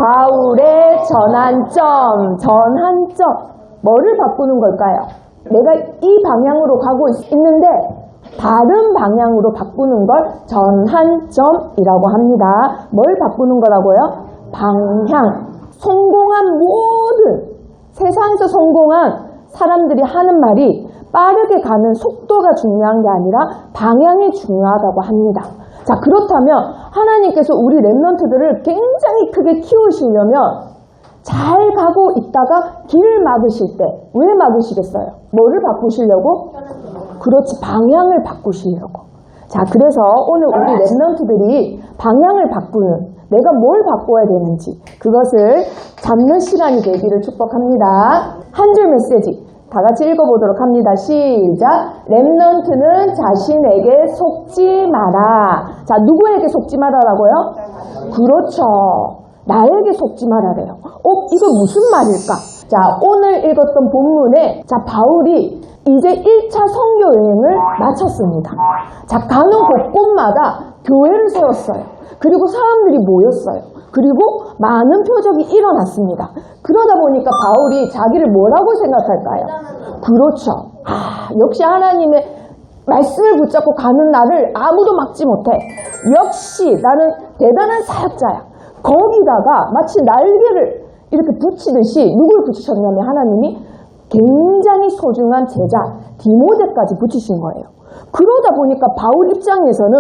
바울의 전환점. 뭐를 바꾸는 걸까요? 내가 이 방향으로 가고 있는데 다른 방향으로 바꾸는 걸 전환점이라고 합니다. 뭘 바꾸는 거라고요? 방향. 성공한 모든, 세상에서 성공한 사람들이 하는 말이 빠르게 가는 속도가 중요한 게 아니라 방향이 중요하다고 합니다. 자, 그렇다면 하나님께서 우리 렘넌트들을 굉장히 크게 키우시려면 잘 가고 있다가 길을 막으실 때 왜 막으시겠어요? 뭐를 바꾸시려고? 그렇지, 방향을 바꾸시려고. 자, 그래서 오늘 우리 렘넌트들이 방향을 바꾸는, 내가 뭘 바꿔야 되는지 그것을 잡는 시간이 되기를 축복합니다. 한 줄 메시지 다 같이 읽어보도록 합니다. 시작. 렘넌트는 자신에게 속지 마라. 자, 누구에게 속지 말아라고요? 그렇죠. 나에게 속지 말아래요. 이거 무슨 말일까? 자, 오늘 읽었던 본문에 자, 바울이 이제 1차 선교 여행을 마쳤습니다. 자, 가는 곳곳마다 교회를 세웠어요. 그리고 사람들이 모였어요. 그리고 많은 표적이 일어났습니다. 그러다 보니까 바울이 자기를 뭐라고 생각할까요? 그렇죠. 역시 하나님의 말씀을 붙잡고 가는 나를 아무도 막지 못해. 역시 나는 대단한 사역자야. 거기다가 마치 날개를 이렇게 붙이듯이 누굴 붙이셨냐면 하나님이 굉장히 소중한 제자 디모데까지 붙이신 거예요. 그러다 보니까 바울 입장에서는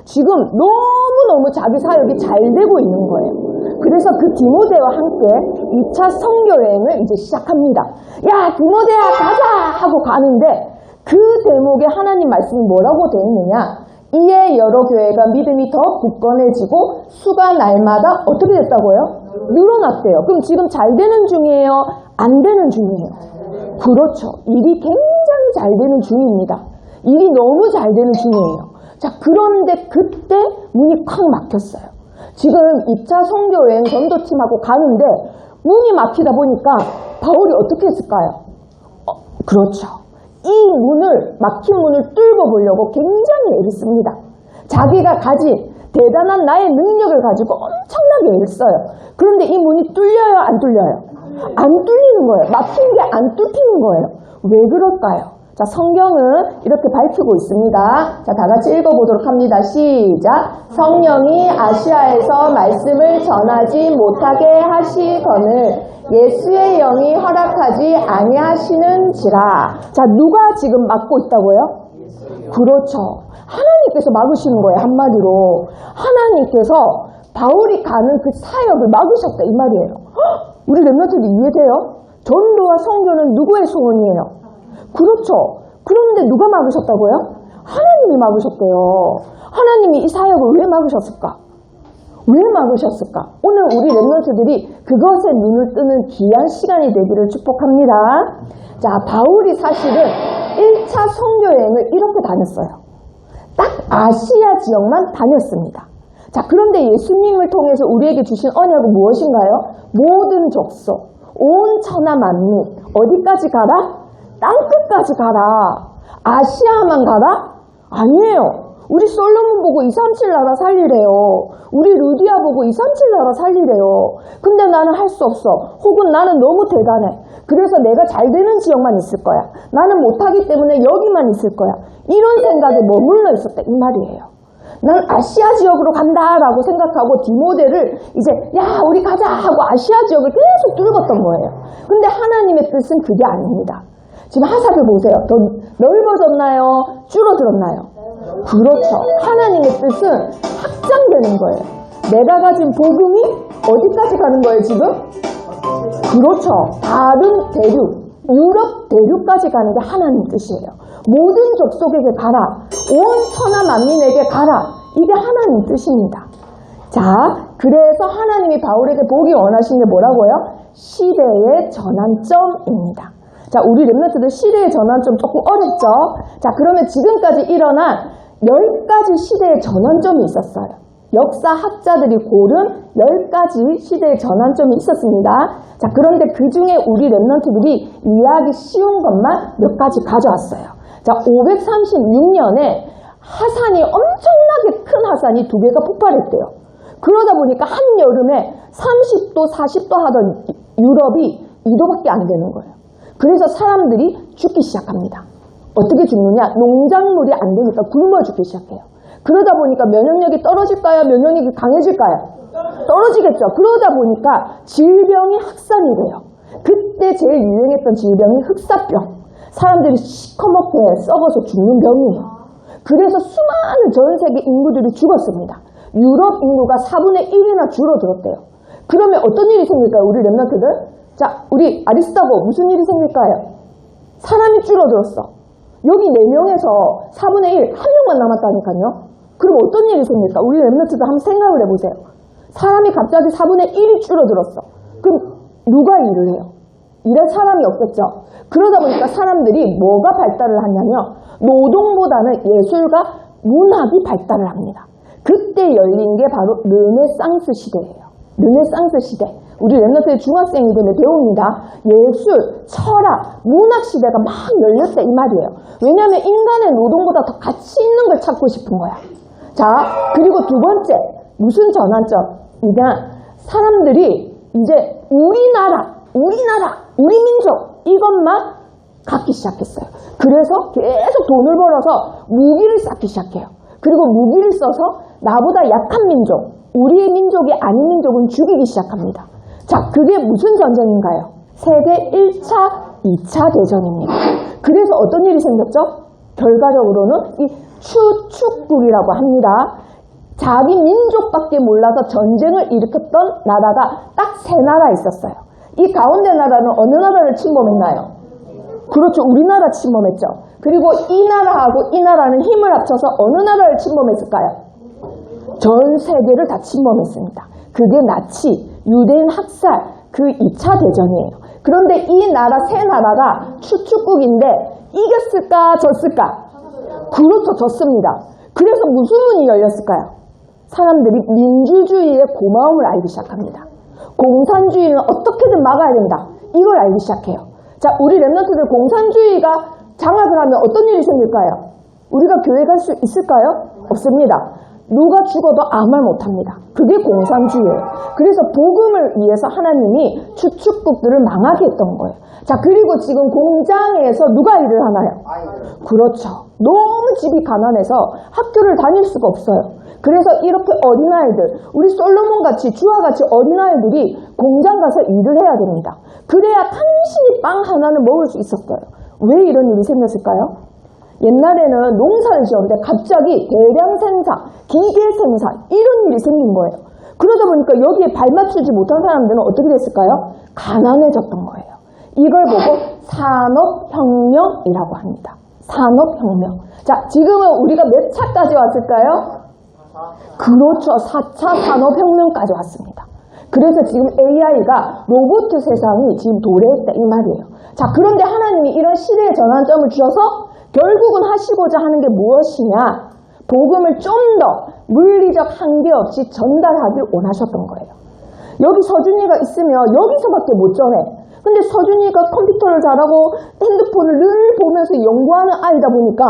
지금 너무너무 자기 사역이 잘 되고 있는 거예요. 그래서 그 디모데와 함께 2차 선교 여행을 이제 시작합니다. 야, 디모데야 가자 하고 가는데 그 대목에 하나님 말씀이 뭐라고 되어 있느냐? 이에 여러 교회가 믿음이 더 굳건해지고 수가 날마다 어떻게 됐다고요? 늘어났대요. 그럼 지금 잘 되는 중이에요? 안 되는 중이에요? 그렇죠. 일이 굉장히 잘 되는 중입니다. 일이 너무 잘 되는 중이에요. 자, 그런데 그때 문이 콱 막혔어요. 지금 2차 선교여행 전도팀하고 가는데 문이 막히다 보니까 바울이 어떻게 했을까요? 그렇죠. 이 문을, 막힌 문을 뚫고 보려고 굉장히 애를 씁니다. 자기가 가진 대단한 나의 능력을 가지고 엄청나게 애를 써요. 그런데 이 문이 뚫려요? 안 뚫려요? 안 뚫리는 거예요. 막힌 게 안 뚫히는 거예요. 왜 그럴까요? 자, 성경은 이렇게 밝히고 있습니다. 자, 다 같이 읽어보도록 합니다. 시작. 성령이 아시아에서 말씀을 전하지 못하게 하시거늘 예수의 영이 허락하지 아니하시는지라. 자, 누가 지금 막고 있다고요? 그렇죠. 하나님께서 막으시는 거예요. 한마디로 하나님께서 바울이 가는 그 사역을 막으셨다 이 말이에요. 우리 렘넌트들 이해돼요? 전도와 선교는 누구의 소원이에요? 그렇죠. 그런데 누가 막으셨다고요? 하나님이 막으셨대요. 하나님이 이 사역을 왜 막으셨을까? 왜 막으셨을까? 오늘 우리 렘넌트들이 그것에 눈을 뜨는 귀한 시간이 되기를 축복합니다. 자, 바울이 사실은 1차 선교여행을 이렇게 다녔어요. 딱 아시아 지역만 다녔습니다. 자, 그런데 예수님을 통해서 우리에게 주신 언약은 무엇인가요? 모든 족속, 온 천하 만민, 어디까지 가라? 땅끝까지 가라. 아시아만 가라? 아니에요. 우리 솔로몬 보고 237 나라 살리래요. 우리 루디아 보고 237 나라 살리래요. 근데 나는 할 수 없어. 혹은 나는 너무 대단해. 그래서 내가 잘 되는 지역만 있을 거야. 나는 못하기 때문에 여기만 있을 거야. 이런 생각에 머물러 있었다 이 말이에요. 난 아시아 지역으로 간다라고 생각하고 디모데를 이제 야 우리 가자 하고 아시아 지역을 계속 뚫었던 거예요. 근데 하나님의 뜻은 그게 아닙니다. 지금 하사를 보세요. 더 넓어졌나요? 줄어들었나요? 그렇죠. 하나님의 뜻은 확장되는 거예요. 내가 가진 복음이 어디까지 가는 거예요 지금? 그렇죠. 다른 대륙, 유럽 대륙까지 가는 게 하나님 뜻이에요. 모든 족속에게 가라. 온 천하 만민에게 가라. 이게 하나님 뜻입니다. 자, 그래서 하나님이 바울에게 보기 원하신 게 뭐라고요? 시대의 전환점입니다. 자, 우리 렘넌트들 시대의 전환점 조금 어렵죠? 자, 그러면 지금까지 일어난 10가지 시대의 전환점이 있었어요. 역사학자들이 고른 10가지 시대의 전환점이 있었습니다. 자, 그런데 그 중에 우리 렘넌트들이 이해하기 쉬운 것만 몇 가지 가져왔어요. 자, 536년에 하산이 엄청나게 큰 하산이 2개가 폭발했대요. 그러다 보니까 한여름에 30도, 40도 하던 유럽이 2도밖에 안 되는 거예요. 그래서 사람들이 죽기 시작합니다. 어떻게 죽느냐? 농작물이 안 되니까 굶어 죽기 시작해요. 그러다 보니까 면역력이 떨어질까요? 면역력이 강해질까요? 떨어지겠죠. 그러다 보니까 질병이 확산이 돼요. 그때 제일 유행했던 질병이 흑사병. 사람들이 시커멓게 썩어서 죽는 병이에요. 그래서 수많은 전 세계 인구들이 죽었습니다. 유럽 인구가 4분의 1이나 줄어들었대요. 그러면 어떤 일이 생길까요? 우리 랩런트들? 자, 우리 아리스타고 무슨 일이 생길까요? 사람이 줄어들었어. 여기 4명에서 4분의 1, 한 명만 남았다니까요. 그럼 어떤 일이 생길까? 우리 랩런트들 한번 생각을 해보세요. 사람이 갑자기 4분의 1이 줄어들었어. 그럼 누가 일을 해요? 일할 사람이 없겠죠. 그러다 보니까 사람들이 뭐가 발달을 하냐면 노동보다는 예술과 문학이 발달을 합니다. 그때 열린 게 바로 르네상스 시대예요. 르네상스 시대. 우리 랩런트의 중학생이 되면 배웁니다. 예술, 철학, 문학 시대가 막 열렸다 이 말이에요. 왜냐하면 인간의 노동보다 더 가치 있는 걸 찾고 싶은 거야. 자, 그리고 두 번째, 무슨 전환점이냐? 사람들이 이제 우리나라, 우리 민족 이것만 갖기 시작했어요. 그래서 계속 돈을 벌어서 무기를 쌓기 시작해요. 그리고 무기를 써서 나보다 약한 민족, 우리의 민족이 아닌 민족은 죽이기 시작합니다. 자, 그게 무슨 전쟁인가요? 세계 1차, 2차 대전입니다. 그래서 어떤 일이 생겼죠? 결과적으로는 이 추축국이라고 합니다. 자기 민족밖에 몰라서 전쟁을 일으켰던 나라가 딱 3나라 있었어요. 이 가운데 나라는 어느 나라를 침범했나요? 그렇죠. 우리나라 침범했죠. 그리고 이 나라하고 이 나라는 힘을 합쳐서 어느 나라를 침범했을까요? 전 세계를 다 침범했습니다. 그게 나치, 유대인 학살, 그 2차 대전이에요. 그런데 이 나라 3나라가 추축국인데 이겼을까 졌을까? 그렇죠. 졌습니다. 그래서 무슨 문이 열렸을까요? 사람들이 민주주의의 고마움을 알기 시작합니다. 공산주의는 어떻게든 막아야 된다. 이걸 알기 시작해요. 자, 우리 랩런트들 공산주의가 장악을 하면 어떤 일이 생길까요? 우리가 교회 갈 수 있을까요? 없습니다. 누가 죽어도 아무 말 못합니다. 그게 공산주의예요. 그래서 복음을 위해서 하나님이 추축국들을 망하게 했던 거예요. 자, 그리고 지금 공장에서 누가 일을 하나요? 그렇죠. 너무 집이 가난해서 학교를 다닐 수가 없어요. 그래서 이렇게 어린아이들, 우리 솔로몬같이 주와같이 어린아이들이 공장 가서 일을 해야 됩니다. 그래야 간신히 빵 하나는 먹을 수 있었어요. 왜 이런 일이 생겼을까요? 옛날에는 농사를 지었는데 갑자기 대량 생산, 기계 생산 이런 일이 생긴 거예요. 그러다 보니까 여기에 발맞추지 못한 사람들은 어떻게 됐을까요? 가난해졌던 거예요. 이걸 보고 산업혁명이라고 합니다. 산업혁명. 자, 지금은 우리가 몇 차까지 왔을까요? 그렇죠. 4차 산업혁명까지 왔습니다. 그래서 지금 AI가 로봇 세상이 지금 도래했다 이 말이에요. 자, 그런데 하나님이 이런 시대의 전환점을 주셔서 결국은 하시고자 하는 게 무엇이냐? 복음을 좀 더 물리적 한계 없이 전달하길 원하셨던 거예요. 여기 서준이가 있으면 여기서밖에 못 전해. 근데 서준이가 컴퓨터를 잘하고 핸드폰을 늘 보면서 연구하는 아이다 보니까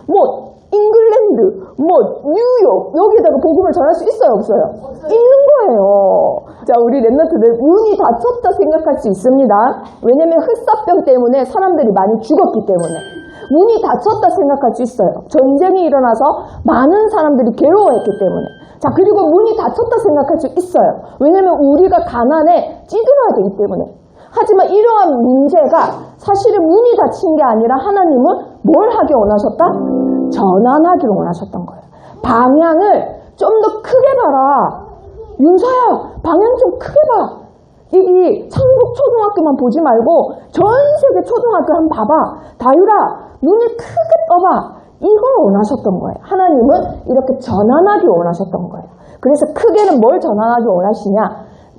뭐 잉글랜드, 뭐 뉴욕 여기에다가 복음을 전할 수 있어요 없어요? 있는 거예요. 자, 우리 랩런트들 문이 닫혔다 생각할 수 있습니다. 왜냐면 흑사병 때문에 사람들이 많이 죽었기 때문에 문이 닫혔다 생각할 수 있어요. 전쟁이 일어나서 많은 사람들이 괴로워했기 때문에. 자, 그리고 문이 닫혔다 생각할 수 있어요. 왜냐면 우리가 가난에 찌들어야 되기 때문에. 하지만 이러한 문제가 사실은 문이 닫힌 게 아니라 하나님은 뭘 하기 원하셨다? 전환하기를 원하셨던 거예요. 방향을 좀 더 크게 봐라. 윤서야, 방향 좀 크게 봐. 이 창북 초등학교만 보지 말고 전 세계 초등학교 한번 봐봐. 다유라, 눈을 크게 떠봐. 이걸 원하셨던 거예요. 하나님은 이렇게 전환하기 원하셨던 거예요. 그래서 크게는 뭘 전환하기 원하시냐?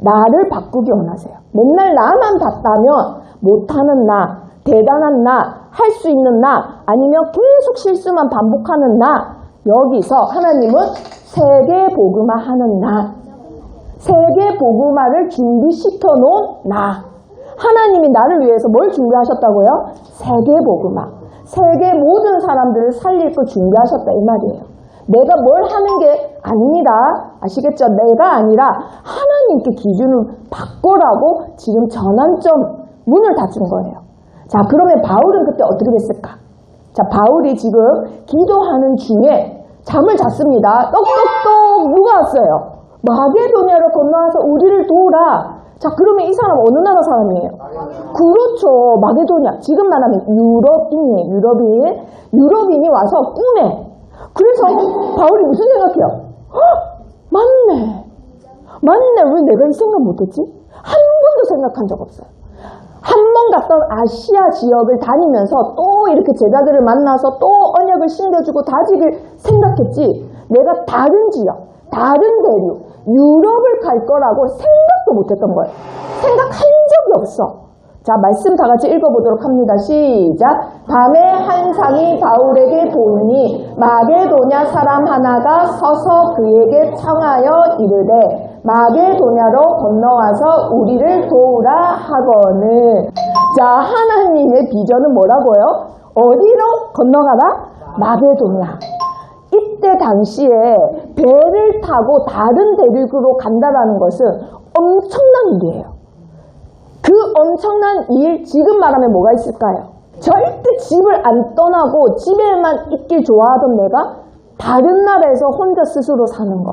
나를 바꾸기 원하세요. 맨날 나만 봤다면 못하는 나, 대단한 나, 할 수 있는 나, 아니면 계속 실수만 반복하는 나. 여기서 하나님은 세계 복음화 하는 나, 세계 복음화를 준비시켜 놓은 나. 하나님이 나를 위해서 뭘 준비하셨다고요? 세계 복음화. 세계 모든 사람들을 살릴 걸 준비하셨다 이 말이에요. 내가 뭘 하는 게 아닙니다. 아시겠죠? 내가 아니라 하나님께 기준을 바꿔라고 지금 전환점 문을 닫은 거예요. 자, 그러면 바울은 그때 어떻게 됐을까? 자, 바울이 지금 기도하는 중에 잠을 잤습니다. 똑똑똑 누가 왔어요? 마게도냐로 건너와서 우리를 도우라. 자, 그러면 이 사람 어느 나라 사람이에요? 그렇죠. 마게도냐. 지금 말하면 유럽인이에요. 유럽인이 와서 꿈에. 그래서 바울이 무슨 생각해요? 맞네. 왜 내가 이 생각 못했지? 한 번도 생각한 적 없어요. 한 번 갔던 아시아 지역을 다니면서 또 이렇게 제자들을 만나서 또 언약을 심겨주고 다지길 생각했지, 내가 다른 지역, 다른 대륙, 유럽을 갈 거라고 생각도 못했던 거예요. 생각한 적이 없어. 자, 말씀 다 같이 읽어보도록 합니다. 시작. 밤에 한 상이 바울에게 보이니 마게도냐 사람 하나가 서서 그에게 청하여 이르되 마게도냐로 건너와서 우리를 도우라 하거늘. 자, 하나님의 비전은 뭐라고요? 어디로 건너가라? 마게도냐. 이때 당시에 배를 타고 다른 대륙으로 간다라는 것은 엄청난 일이에요. 그 엄청난 일, 지금 말하면 뭐가 있을까요? 절대 집을 안 떠나고 집에만 있길 좋아하던 내가 다른 나라에서 혼자 스스로 사는 거,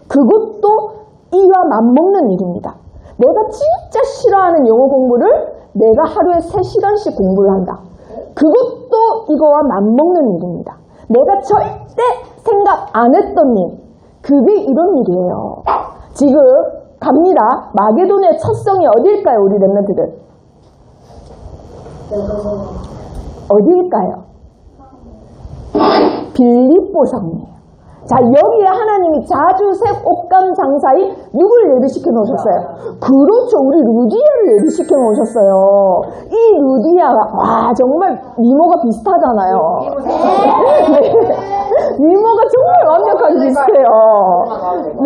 그것도 이와 맞먹는 일입니다. 내가 진짜 싫어하는 영어 공부를 내가 하루에 3시간씩 공부를 한다. 그것도 이거와 맞먹는 일입니다. 내가 절대 생각 안 했던 일, 그게 이런 일이에요. 지금 갑니다. 마게도냐의 첫 성이 어디일까요, 우리 랩런트들? 어디일까요? 빌립보 성이에요. 자, 여기에 하나님이 자주색 옷감 장사인 누구를 예비시켜 놓으셨어요? 그렇죠. 우리 루디아를 예비시켜 놓으셨어요. 이 루디아가, 와, 정말 미모가 비슷하잖아요. 네. 미모가 정말 완벽하게 비슷해요.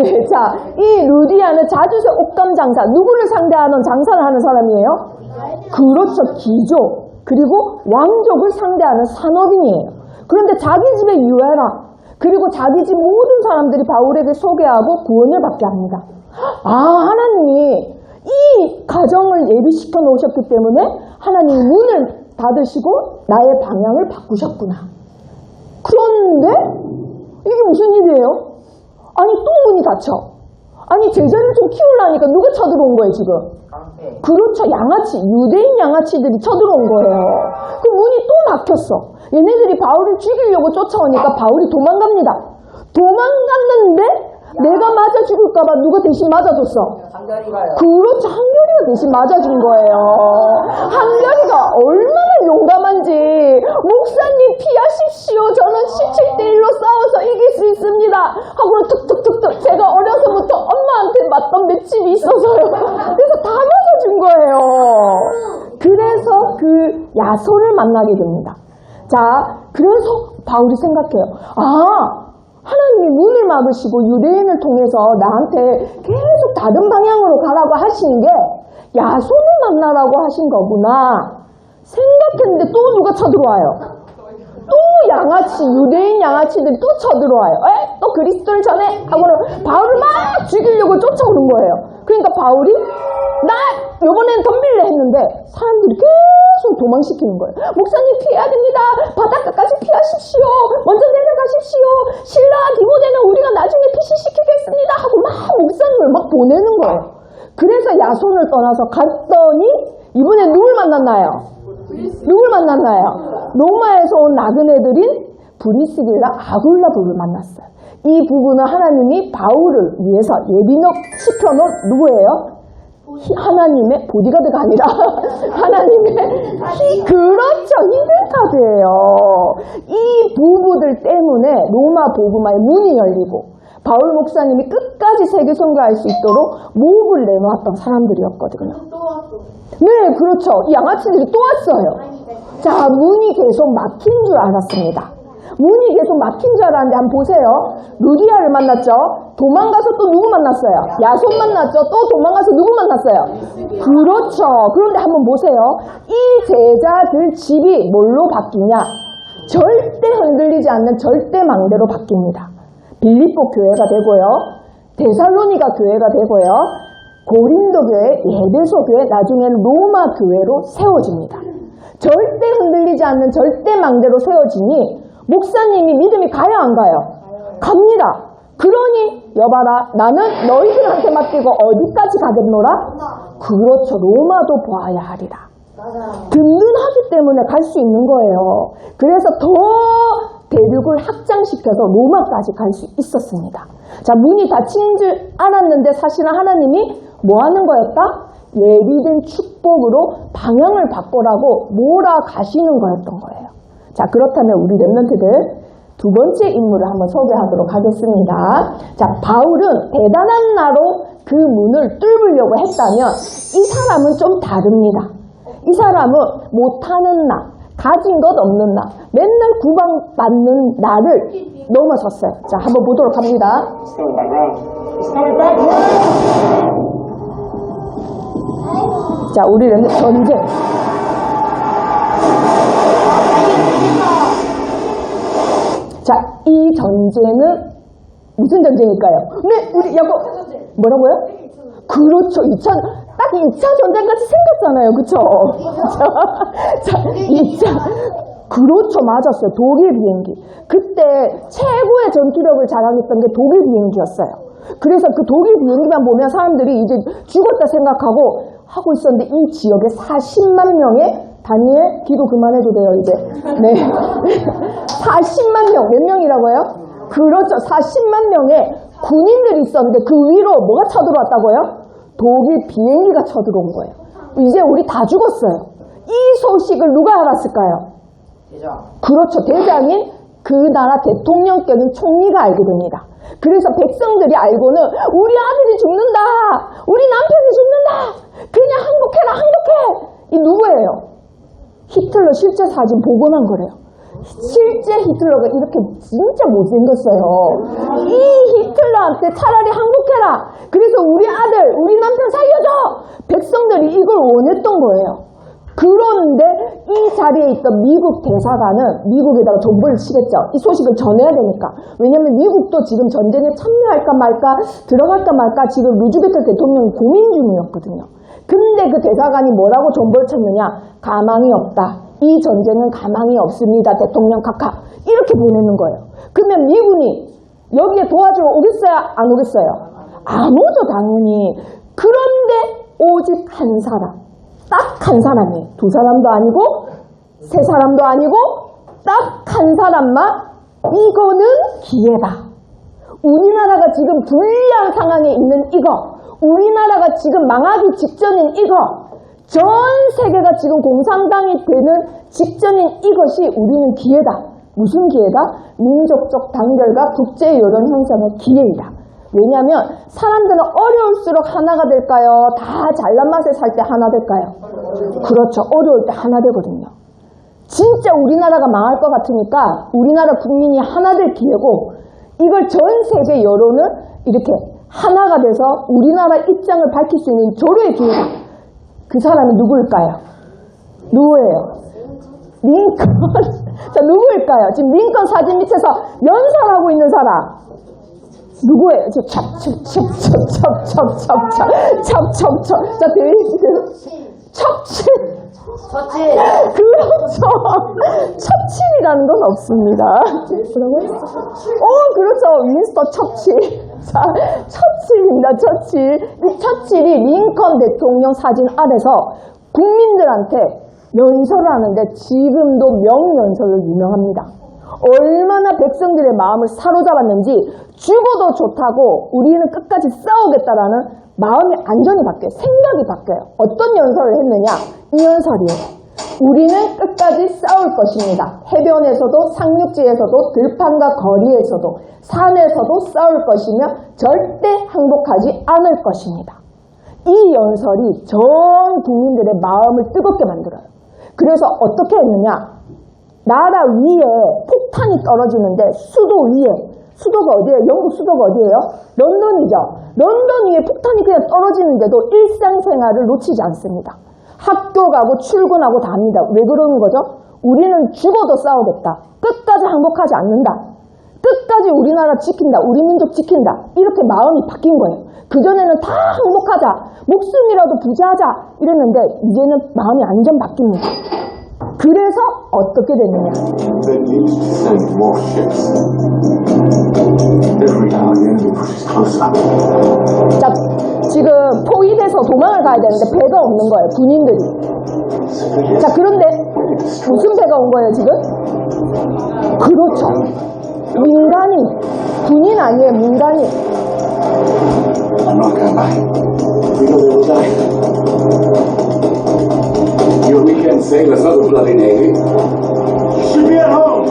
네, 자, 이 루디아는 자주색 옷감 장사, 누구를 상대하는 장사를 하는 사람이에요? 그렇죠. 귀족. 그리고 왕족을 상대하는 산업인이에요. 그런데 자기 집에 유해라. 그리고 자기 집 모든 사람들이 바울에게 소개하고 구원을 받게 합니다. 아, 하나님이 이 가정을 예비시켜 놓으셨기 때문에 하나님이 문을 닫으시고 나의 방향을 바꾸셨구나. 그런데 이게 무슨 일이에요? 아니, 또 문이 닫혀. 아니, 제자를 좀 키우려니까 누가 쳐들어온 거예요, 지금? 그렇죠. 양아치, 유대인 양아치들이 쳐들어온 거예요. 그 문이 또 막혔어. 얘네들이 바울을 죽이려고 쫓아오니까 바울이 도망갑니다. 도망갔는데 내가 맞아 죽을까봐 누가 대신 맞아줬어? 그렇죠. 한결이가 대신 맞아준 거예요. 한결이가 얼마나 용감한지. 목사님 피하십시오. 저는 17대1로 싸워서 이길 수 있습니다. 하고는 툭툭툭툭. 제가 어려서부터 엄마한테 맞던 맷집이 있어서요. 그래서 다 맞아준 거예요. 그래서 그 야손을 만나게 됩니다. 자, 그래서 바울이 생각해요. 아, 하나님이 문을 막으시고 유대인을 통해서 나한테 계속 다른 방향으로 가라고 하시는 게 야손을 만나라고 하신 거구나 생각했는데 또 누가 쳐들어와요? 또 양아치, 유대인 양아치들이 또 쳐들어와요. 또 그리스도를 전해? 하고는 바울을 막 죽이려고 쫓아오는 거예요. 그러니까 바울이 나 이번엔 덤빌래 했는데 사람들이 계속 도망시키는 거예요. 목사님 피해야 됩니다. 바닷가까지 피하십시오. 먼저 내려가십시오. 신라와 디모데는 우리가 나중에 피신시키겠습니다. 하고 막 목사님을 막 보내는 거예요. 그래서 야손을 떠나서 갔더니 이번에 누굴 만났나요? 누굴 만났나요? 로마에서 온 나그네들인 브리스길라 아굴라 부부를 만났어요. 이 부부는 하나님이 바울을 위해서 예비역 시켜놓은 누구예요? 하나님의 보디가드가 아니라 하나님의 그렇죠. 히든카드예요. 이 부부들 때문에 로마 복음화의 문이 열리고 바울 목사님이 끝까지 세계 선교할 수 있도록 목을 내놓았던 사람들이었거든요. 네, 그렇죠. 이 양아치들이 또 왔어요. 자, 문이 계속 막힌 줄 알았습니다. 문이 계속 막힌 줄 알았는데 한번 보세요. 루디아를 만났죠. 도망가서 또 누구 만났어요? 야손 만났죠. 또 도망가서 누구 만났어요? 그렇죠. 그런데 한번 보세요. 이 제자들 집이 뭘로 바뀌냐? 절대 흔들리지 않는 절대 망대로 바뀝니다. 빌립보 교회가 되고요. 데살로니가 교회가 되고요. 고린도 교회, 에베소 교회, 나중에는 로마 교회로 세워집니다. 절대 흔들리지 않는 절대 망대로 세워지니 목사님이 믿음이 가요 안 가요? 갑니다. 그러니 여봐라, 나는 너희들한테 맡기고 어디까지 가겠노라? 그렇죠. 로마도 보아야 하리라. 든든하기 때문에 갈 수 있는 거예요. 그래서 더 대륙을 확장시켜서 로마까지 갈 수 있었습니다. 자, 문이 닫힌 줄 알았는데 사실은 하나님이 뭐 하는 거였다? 예비된 축복으로 방향을 바꾸라고 몰아가시는 거였던 거예요. 자, 그렇다면 우리 랩런트들 두 번째 인물을 한번 소개하도록 하겠습니다. 자, 바울은 대단한 나로 그 문을 뚫으려고 했다면 이 사람은 좀 다릅니다. 이 사람은 못하는 나, 가진 것 없는 나, 맨날 구박받는 나를 넘어섰어요. 자, 한번 보도록 합니다. 자, 우리는 전쟁. 자, 이 전쟁은 무슨 전쟁일까요? 네, 우리 야고 뭐라고요? 그렇죠. 딱 2차 전쟁같이 생겼잖아요. 그쵸? 자, 2차. 그렇죠. 맞았어요. 독일 비행기. 그때 최고의 전투력을 자랑했던 게 독일 비행기였어요. 그래서 그 독일 비행기만 보면 사람들이 이제 죽었다 생각하고 하고 있었는데 이 지역에 40만 명의 다니엘 기도 그만해도 돼요 이제. 네. 40만 명. 몇 명이라고요? 그렇죠. 40만 명의 군인들이 있었는데 그 위로 뭐가 쳐들어왔다고요? 독일 비행기가 쳐들어온 거예요. 이제 우리 다 죽었어요. 이 소식을 누가 알았을까요? 대장. 그렇죠. 대장인 그 나라 대통령께는 총리가 알게 됩니다. 그래서 백성들이 알고는 우리 아들이 죽는다. 우리 남편이 죽는다. 그냥 항복해라 항복해. 이 누구예요? 히틀러 실제 사진 복원한 거래요. 실제 히틀러가 이렇게 진짜 못생겼어요. 이 히틀러한테 차라리 항복해라. 그래서 우리 아들, 우리 남편 살려줘. 백성들이 이걸 원했던 거예요. 그런데 이 자리에 있던 미국 대사관은 미국에다가 정보를 치겠죠. 이 소식을 전해야 되니까. 왜냐면 미국도 지금 전쟁에 참여할까 말까 들어갈까 말까 지금 루즈벨트 대통령이 고민 중이었거든요. 근데 그 대사관이 뭐라고 정보를 쳤느냐. 가망이 없다. 이 전쟁은 가망이 없습니다. 대통령 카카. 이렇게 보내는 거예요. 그러면 미군이 여기에 도와주러 오겠어요? 안 오겠어요? 안 오죠 당연히. 그런데 오직 한 사람. 딱 한 사람이에요. 두 사람도 아니고 세 사람도 아니고 딱 한 사람만 이거는 기회다. 우리나라가 지금 불리한 상황에 있는 이거. 우리나라가 지금 망하기 직전인 이거. 전 세계가 지금 공산당이 되는 직전인 이것이 우리는 기회다. 무슨 기회다? 민족적 단결과 국제 여론 형성의 기회이다. 왜냐하면 사람들은 어려울수록 하나가 될까요? 다 잘난 맛에 살 때 하나 될까요? 그렇죠. 어려울 때 하나 되거든요. 진짜 우리나라가 망할 것 같으니까 우리나라 국민이 하나 될 기회고 이걸 전 세계 여론은 이렇게 하나가 돼서 우리나라 입장을 밝힐 수 있는 조류의 기회다. 그 사람이 누구일까요? 누구예요? 링컨. 자, 누구일까요? 지금 링컨 사진 밑에서 연설하고 있는 사람. 누구예요? 저 첩첩. 자, 첩칠. 그렇죠. 첩칠이라는 건 없습니다. 뭐라고 했어? 그렇죠. 윈스턴 첩칠. 자, 첩칠입니다. 첩칠. 이 첩칠이 링컨 대통령 사진 아래서 국민들한테 연설을 하는데 지금도 명연설로 유명합니다. 얼마나 백성들의 마음을 사로잡았는지 죽어도 좋다고 우리는 끝까지 싸우겠다라는 마음이 완전히 바뀌어요. 생각이 바뀌어요. 어떤 연설을 했느냐? 이 연설이에요. 우리는 끝까지 싸울 것입니다. 해변에서도 상륙지에서도 들판과 거리에서도 산에서도 싸울 것이며 절대 항복하지 않을 것입니다. 이 연설이 전 국민들의 마음을 뜨겁게 만들어요. 그래서 어떻게 했느냐? 나라 위에 폭탄이 떨어지는데 수도 위에, 수도가 어디예요? 영국 수도가 어디예요? 런던이죠. 런던 위에 폭탄이 그냥 떨어지는데도 일상생활을 놓치지 않습니다. 학교 가고 출근하고 다 합니다. 왜 그러는 거죠? 우리는 죽어도 싸우겠다. 끝까지 항복하지 않는다. 끝까지 우리나라 지킨다, 우리 민족 지킨다, 이렇게 마음이 바뀐 거예요. 그전에는 다 항복하자, 목숨이라도 부지하자 이랬는데 이제는 마음이 완전 바뀝니다. 그래서 어떻게 됐느냐. 자, 지금 포위돼서 도망을 가야 되는데 배가 없는 거예요, 군인들이. 자, 그런데 무슨 배가 온 거예요, 지금? 그렇죠. 민간인. 군인 아니에요, 민간인. I'm not going back. Because it will die. Your weekend sailors, not the bloody Navy. You should be at home.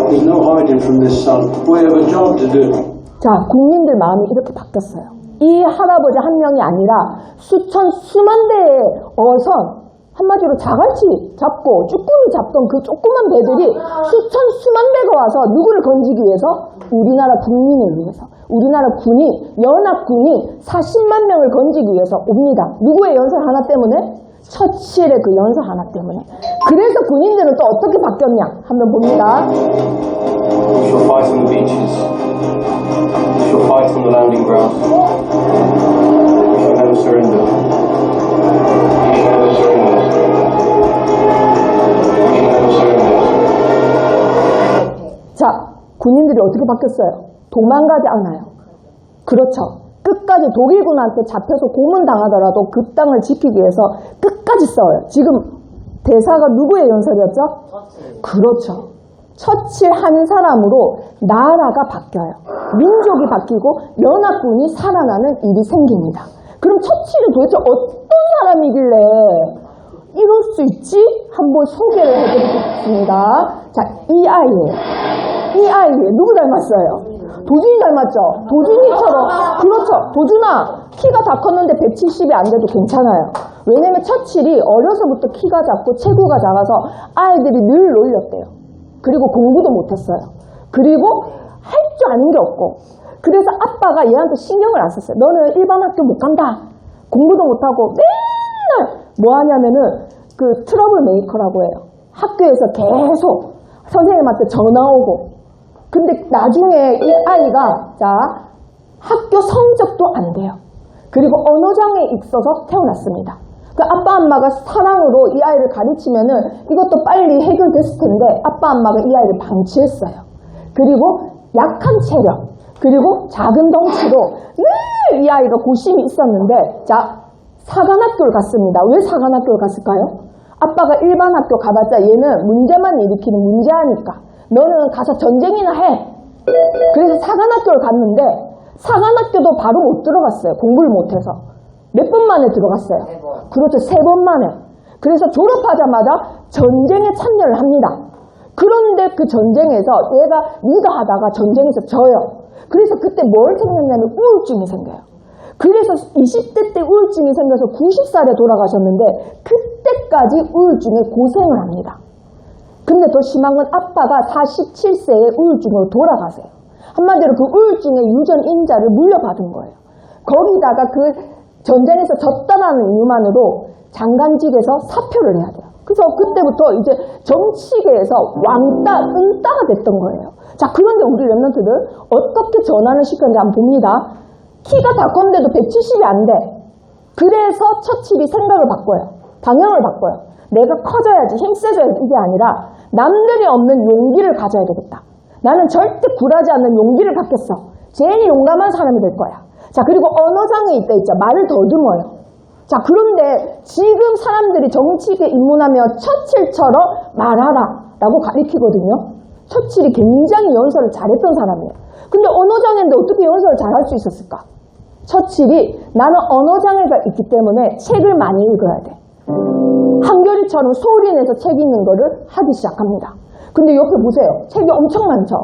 There's no hiding from this, son. We have a job to do. 자, 국민들 마음이 이렇게 바뀌었어요. 이 할아버지 한 명이 아니라 수만 대의 어선, 한마디로 자갈치 잡고 쭈꾸미 잡던 그 조그만 배들이 수만 대가 와서 누구를 건지기 위해서? 우리나라 국민을 위해서. 우리나라 군인, 연합군인 40만 명을 건지기 위해서 옵니다. 누구의 연설 하나 때문에? 처칠의 그 연설 하나 때문에. 그래서 군인들은 또 어떻게 바뀌었냐? 한번 봅니다. We shall fight on the beaches. We shall fight on the landing grounds. We shall never surrender. We shall never surrender. We shall never surrender. 자, 군인들이 어떻게 바뀌었어요? 도망가지 않아요. 그렇죠. 끝까지 독일군한테 잡혀서 고문당하더라도 그 땅을 지키기 위해서 끝까지 싸워요. 지금 대사가 누구의 연설이었죠? 그렇죠. 처칠 한 사람으로 나라가 바뀌어요. 민족이 바뀌고 연합군이 살아나는 일이 생깁니다. 그럼 처칠은 도대체 어떤 사람이길래 이럴 수 있지? 한번 소개를 해드리겠습니다. 자, 이 아이예요. 이 아이예요. 누구 닮았어요? 도준이 닮았죠? 도준이처럼. 그렇죠. 도준아, 키가 다 컸는데 170이 안 돼도 괜찮아요. 왜냐면 처칠이 어려서부터 키가 작고 체구가 작아서 아이들이 늘 놀렸대요. 그리고 공부도 못했어요. 그리고 할 줄 아는 게 없고. 그래서 아빠가 얘한테 신경을 안 썼어요. 너는 일반 학교 못 간다. 공부도 못하고 맨날 뭐 하냐면은 그 트러블 메이커라고 해요. 학교에서 계속 선생님한테 전화 오고. 근데 나중에 이 아이가 자 학교 성적도 안 돼요. 그리고 언어장애 있어서 태어났습니다. 그 아빠 엄마가 사랑으로 이 아이를 가르치면은 이것도 빨리 해결됐을 텐데 아빠 엄마가 이 아이를 방치했어요. 그리고 약한 체력 그리고 작은 덩치로 늘 이 아이가 고심이 있었는데 자 사관학교를 갔습니다. 왜 사관학교를 갔을까요? 아빠가 일반 학교 가봤자 얘는 문제만 일으키는 문제아니까 너는 가서 전쟁이나 해. 그래서 사관학교를 갔는데 사관학교도 바로 못 들어갔어요. 공부를 못해서. 몇 번 만에 들어갔어요. 그렇죠. 3번 만에. 그래서 졸업하자마자 전쟁에 참여를 합니다. 그런데 그 전쟁에서 얘가 리더하다가 전쟁에서 져요. 그래서 그때 뭘 생겼냐면 우울증이 생겨요. 그래서 20대 때 우울증이 생겨서 90살에 돌아가셨는데 그때까지 우울증에 고생을 합니다. 근데 더 심한 건 아빠가 47세에 우울증으로 돌아가세요. 한마디로 그 우울증의 유전인자를 물려받은 거예요. 거기다가 그 전쟁에서 졌다라는 이유만으로 장관직에서 사표를 해야 돼요. 그래서 그때부터 이제 정치계에서 왕따, 은따가 됐던 거예요. 자, 그런데 우리 랩런트들 어떻게 전환을 시켰는지 한번 봅니다. 키가 다 컸는데도 170이 안 돼. 그래서 처칠이 생각을 바꿔요. 방향을 바꿔요. 내가 커져야지, 힘세져야지 이게 아니라 남들이 없는 용기를 가져야 되겠다. 나는 절대 굴하지 않는 용기를 갖겠어. 제일 용감한 사람이 될 거야. 자, 그리고 언어장애 있다 있죠. 말을 더듬어요. 자, 그런데 지금 사람들이 정치계에 입문하면 처칠처럼 말하라 라고 가리키거든요. 처칠이 굉장히 연설을 잘했던 사람이에요. 근데 언어장애인데 어떻게 연설을 잘할 수 있었을까? 처칠이 나는 언어장애가 있기 때문에 책을 많이 읽어야 돼. 한겨레처럼 소리 내서 책 읽는 거를 하기 시작합니다. 근데 옆에 보세요. 책이 엄청 많죠.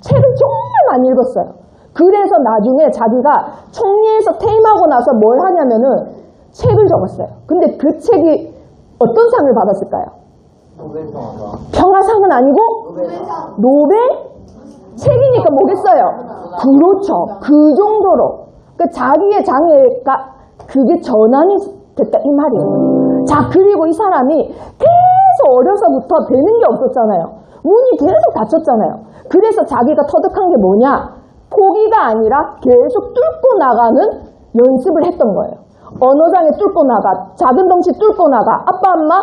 책을 정말 많이 읽었어요. 그래서 나중에 자기가 총리에서 퇴임하고 나서 뭘 하냐면은 책을 적었어요. 근데 그 책이 어떤 상을 받았을까요? 평화상은 아니고 노벨? 책이니까 뭐겠어요? 그렇죠. 그 정도로. 그러니까 자기의 장애가 그게 전환이 됐다 이 말이에요. 자, 그리고 이 사람이 계속 어려서부터 되는 게 없었잖아요. 문이 계속 닫혔잖아요. 그래서 자기가 터득한 게 뭐냐? 포기가 아니라 계속 뚫고 나가는 연습을 했던 거예요. 언어장애 뚫고 나가, 작은 덩치 뚫고 나가, 아빠 엄마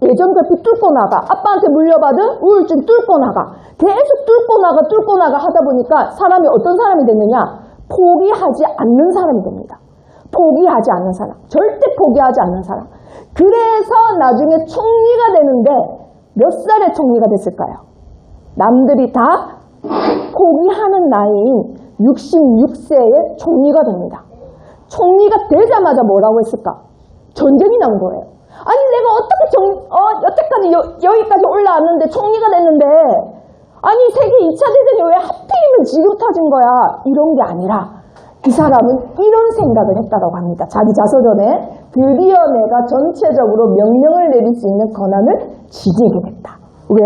예전결핍 뚫고 나가, 아빠한테 물려받은 우울증 뚫고 나가, 계속 뚫고 나가 하다 보니까 사람이 어떤 사람이 됐느냐? 포기하지 않는 사람이 됩니다. 포기하지 않는 사람, 절대 포기하지 않는 사람. 그래서 나중에 총리가 되는데 몇 살에 총리가 됐을까요? 남들이 다 포기하는 나이인 66세에 총리가 됩니다. 총리가 되자마자 뭐라고 했을까? 전쟁이 난 거예요. 아니 내가 어떻게 여태까지 여기까지 올라왔는데 총리가 됐는데 아니 세계 2차 대전이 왜 하필이면 지금 터진 거야? 이런 게 아니라 이 사람은 이런 생각을 했다고 합니다. 자기 자서전에 드디어 내가 전체적으로 명령을 내릴 수 있는 권한을 지니게 됐다. 왜?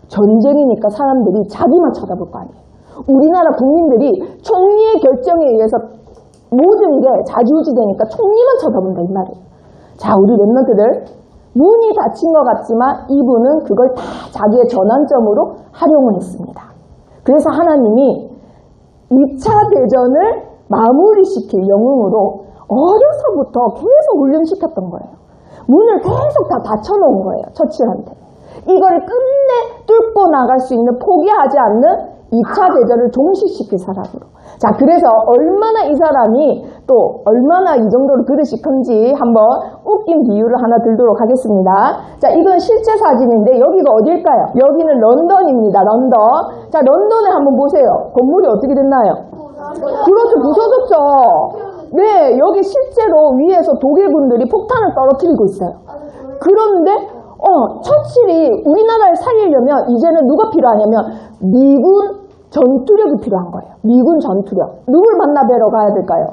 전쟁이니까 사람들이 자기만 쳐다볼 거 아니에요. 우리나라 국민들이 총리의 결정에 의해서 모든 게 좌지우지되니까 총리만 쳐다본다 이 말이에요. 자, 우리 랩런트들 문이 닫힌 것 같지만 이분은 그걸 다 자기의 전환점으로 활용을 했습니다. 그래서 하나님이 2차 대전을 마무리시킬 영웅으로 어려서부터 계속 훈련시켰던 거예요. 문을 계속 다 닫혀놓은 거예요. 처칠한테. 이걸 끝내 뚫고 나갈 수 있는 포기하지 않는 2차 대전을 종식시킬 사람으로. 자, 그래서 얼마나 이 사람이 또 얼마나 이 정도로 그릇이 큰지 한번 웃긴 비유를 하나 들도록 하겠습니다. 자, 이건 실제 사진인데 여기가 어딜까요? 여기는 런던입니다. 런던. 자, 런던에 한번 보세요. 건물이 어떻게 됐나요? 그렇죠. 부서졌죠. 네, 여기 실제로 위에서 독일군들이 폭탄을 떨어뜨리고 있어요. 그런데 처칠이 우리나라를 살리려면 이제는 누가 필요하냐면 미군 전투력이 필요한 거예요. 미군 전투력. 누굴 만나 뵈러 가야 될까요?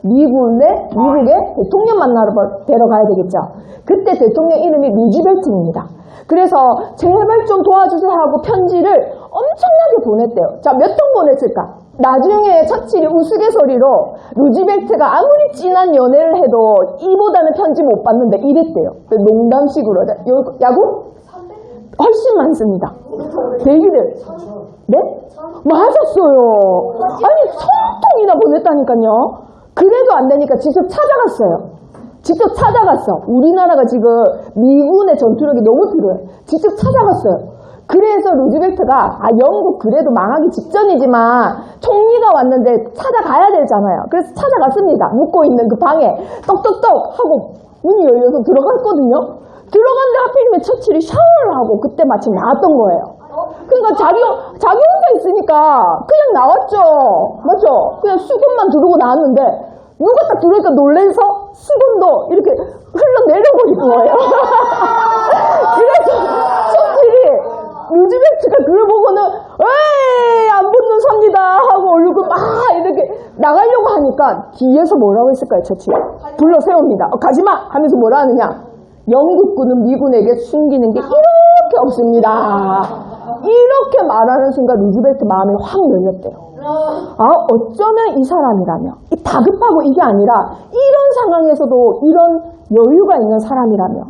미국의 대통령 만나러 뵈러 가야 되겠죠. 그때 대통령 이름이 루즈벨트입니다. 그래서 제발 좀 도와주세요 하고 편지를 엄청나게 보냈대요. 자, 몇 통 보냈을까? 나중에 처칠이 우스갯소리로 루즈벨트가 아무리 진한 연애를 해도 이보다는 편지 못 받는데 이랬대요. 농담식으로. 야구? 훨씬 많습니다. 대기들. 네? 맞았어요. 아니 1000통이나 보냈다니까요. 그래도 안 되니까 직접 찾아갔어요. 직접 찾아갔어. 우리나라가 지금 미군의 전투력이 너무 필요해. 직접 찾아갔어요. 그래서 루즈벨트가 영국 그래도 망하기 직전이지만 총리가 왔는데 찾아가야 되잖아요. 그래서 찾아갔습니다. 묵고 있는 그 방에 떡떡떡 하고 문이 열려서 들어갔거든요. 들어갔는데 하필이면 처칠이 샤워를 하고 그때 마침 나왔던 거예요. 그러니까 자기 혼자 있으니까 그냥 나왔죠. 맞죠? 그냥 수건만 두르고 나왔는데 누가 딱 들어오니까 놀래서 수건도 이렇게 흘러내려버린 거예요. 그래서 처칠이 루즈벨트가 그걸 보고는 에이 안 붙는 섭니다 하고 얼굴 막 이렇게 나가려고 하니까 뒤에서 뭐라고 했을까요? 처칠이 불러 세웁니다. 가지마 하면서 뭐라 하느냐? 영국군은 미군에게 숨기는 게 이렇게 없습니다. 이렇게 말하는 순간 루즈벨트 마음이 확 열렸대요. 어쩌면 이 사람이라면 다급하고 이게 아니라 이런 상황에서도 이런 여유가 있는 사람이라면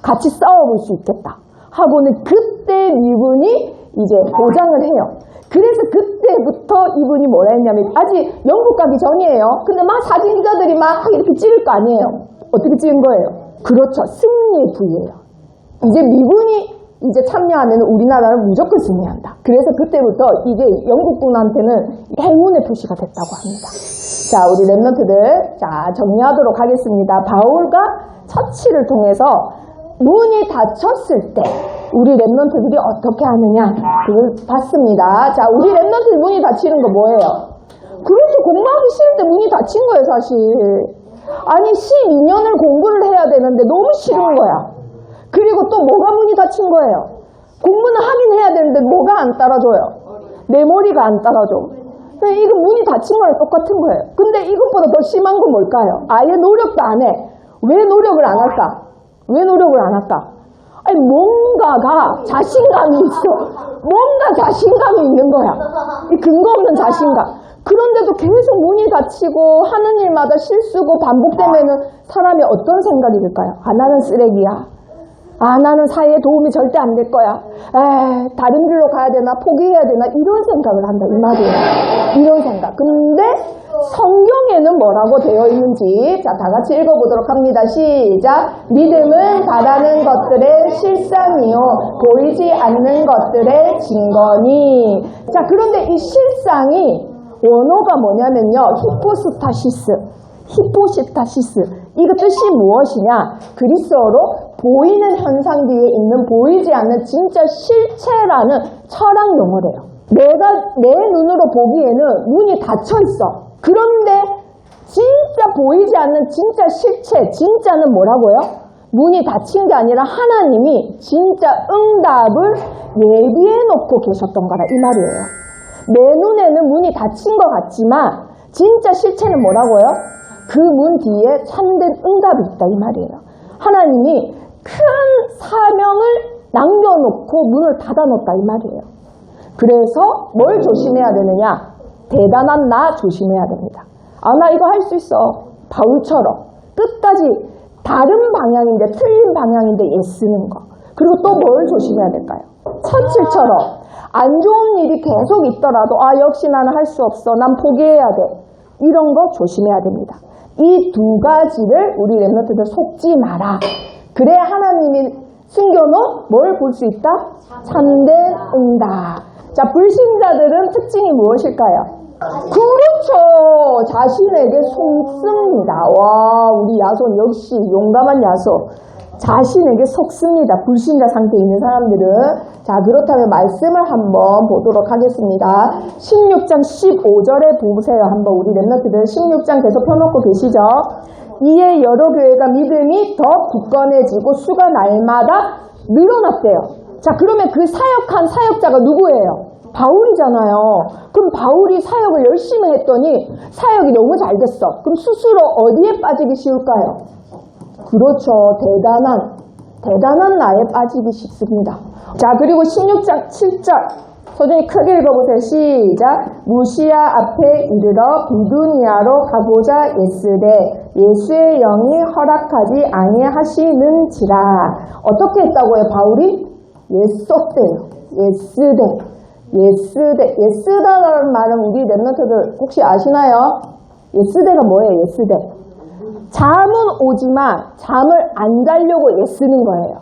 같이 싸워볼 수 있겠다 하고는 그때 미군이 이제 보장을 해요. 그래서 그때부터 이분이 뭐라 했냐면 아직 영국 가기 전이에요. 근데 막 사진 기자들이 막 이렇게 찍을 거 아니에요. 어떻게 찍은 거예요? 그렇죠. 승리의 부위예요. 이제 미군이 이제 참여하면 우리나라는 무조건 승리한다. 그래서 그때부터 이게 영국군한테는 행운의 표시가 됐다고 합니다. 자, 우리 랩런트들, 자, 정리하도록 하겠습니다. 바울과 처치를 통해서 문이 닫혔을 때 우리 랩런트들이 어떻게 하느냐 그걸 봤습니다. 자, 우리 랩런트 문이 닫히는 거 뭐예요? 그렇지, 공부하기 싫을 때 문이 닫힌 거예요, 사실. 아니 12년을 공부를 해야 되는데 너무 싫은 거야. 그리고 또 뭐가 문이 닫힌 거예요? 공부는 하긴 해야 되는데 뭐가 안 따라줘요? 내 머리가 안 따라줘. 이거 문이 닫힌 거랑 똑같은 거예요. 근데 이것보다 더 심한 건 뭘까요? 아예 노력도 안 해. 왜 노력을 안 할까? 왜 노력을 안 할까? 아니 뭔가가 자신감이 있어. 뭔가 자신감이 있는 거야. 이 근거 없는 자신감. 그런데도 계속 문이 닫히고 하는 일마다 실수고 반복되면은 사람이 어떤 생각이 들까요? 나는 쓰레기야. 나는 사회에 도움이 절대 안 될 거야. 다른 길로 가야 되나, 포기해야 되나, 이런 생각을 한다, 이 말이에요. 이런 생각. 근데 성경에는 뭐라고 되어 있는지, 자, 다 같이 읽어보도록 합니다. 시작. 믿음은 바라는 것들의 실상이요, 보이지 않는 것들의 증거니. 자, 그런데 이 실상이 원어가 뭐냐면요, 히포시타시스. 이거 뜻이 무엇이냐? 그리스어로 보이는 현상 뒤에 있는 보이지 않는 진짜 실체라는 철학 용어래요. 내가 내 눈으로 보기에는 문이 닫혀 있어. 그런데 진짜 보이지 않는 진짜 실체, 진짜는 뭐라고요? 문이 닫힌 게 아니라 하나님이 진짜 응답을 예비해 놓고 계셨던 거라, 이 말이에요. 내 눈에는 문이 닫힌 것 같지만 진짜 실체는 뭐라고요? 그 문 뒤에 참된 응답이 있다, 이 말이에요. 하나님이 큰 사명을 남겨놓고 문을 닫아놓았다, 이 말이에요. 그래서 뭘 조심해야 되느냐? 대단한 나 조심해야 됩니다. 나 이거 할 수 있어. 바울처럼 끝까지 다른 방향인데, 틀린 방향인데 애쓰는 거. 그리고 또 뭘 조심해야 될까요? 처칠처럼 안 좋은 일이 계속 있더라도 역시 나는 할 수 없어. 난 포기해야 돼. 이런 거 조심해야 됩니다. 이 두 가지를 우리 렘넌트들 속지 마라. 그래 하나님이 숨겨놓은 뭘 볼 수 있다? 참된 응답. 자, 불신자들은 특징이 무엇일까요? 그렇죠. 자신에게 속습니다. 와, 우리 야손 역시 용감한 야손. 자신에게 속습니다. 불신자 상태에 있는 사람들은. 자, 그렇다면 말씀을 한번 보도록 하겠습니다. 16장 15절에 보세요. 한번 우리 렘넌트들 16장 계속 펴놓고 계시죠? 이에 여러 교회가 믿음이 더 굳건해지고 수가 날마다 늘어났대요. 자, 그러면 그 사역한 사역자가 누구예요? 바울이잖아요. 그럼 바울이 사역을 열심히 했더니 사역이 너무 잘 됐어. 그럼 스스로 어디에 빠지기 쉬울까요? 그렇죠. 대단한 나에 빠지기 쉽습니다. 자, 그리고 16장 7절. 소중히 크게 읽어보세요. 시작. 무시아 앞에 이르러 비두니아로 가고자 애쓰되 예수의 영이 허락하지 아니하시는지라. 어떻게 했다고요, 바울이? 예쓰다라는 말은 우리 렘넌트들 혹시 아시나요? 예쓰대가 뭐예요? 예쓰대. 잠은 오지만 잠을 안 자려고 애쓰는 거예요.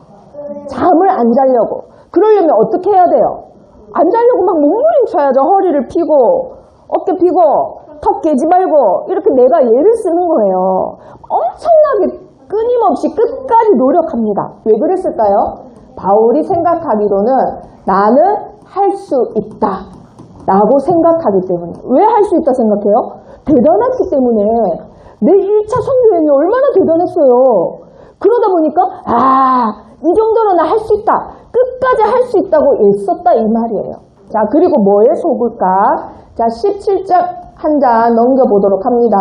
잠을 안 자려고. 그러려면 어떻게 해야 돼요? 안 자려고 막 몸부림쳐야죠. 허리를 펴고 어깨 펴고 턱 깨지 말고 이렇게 내가 예를 쓰는 거예요. 엄청나게 끊임없이 끝까지 노력합니다. 왜 그랬을까요? 바울이 생각하기로는 나는 할 수 있다 라고 생각하기 때문에. 왜 할 수 있다 생각해요? 대단했기 때문에. 내 1차 선교회는 얼마나 대단했어요. 그러다 보니까 이 정도는 나 할 수 있다. 끝까지 할 수 있다고 애썼다, 이 말이에요. 자, 그리고 뭐에 속을까? 자, 17장 한 장 넘겨보도록 합니다.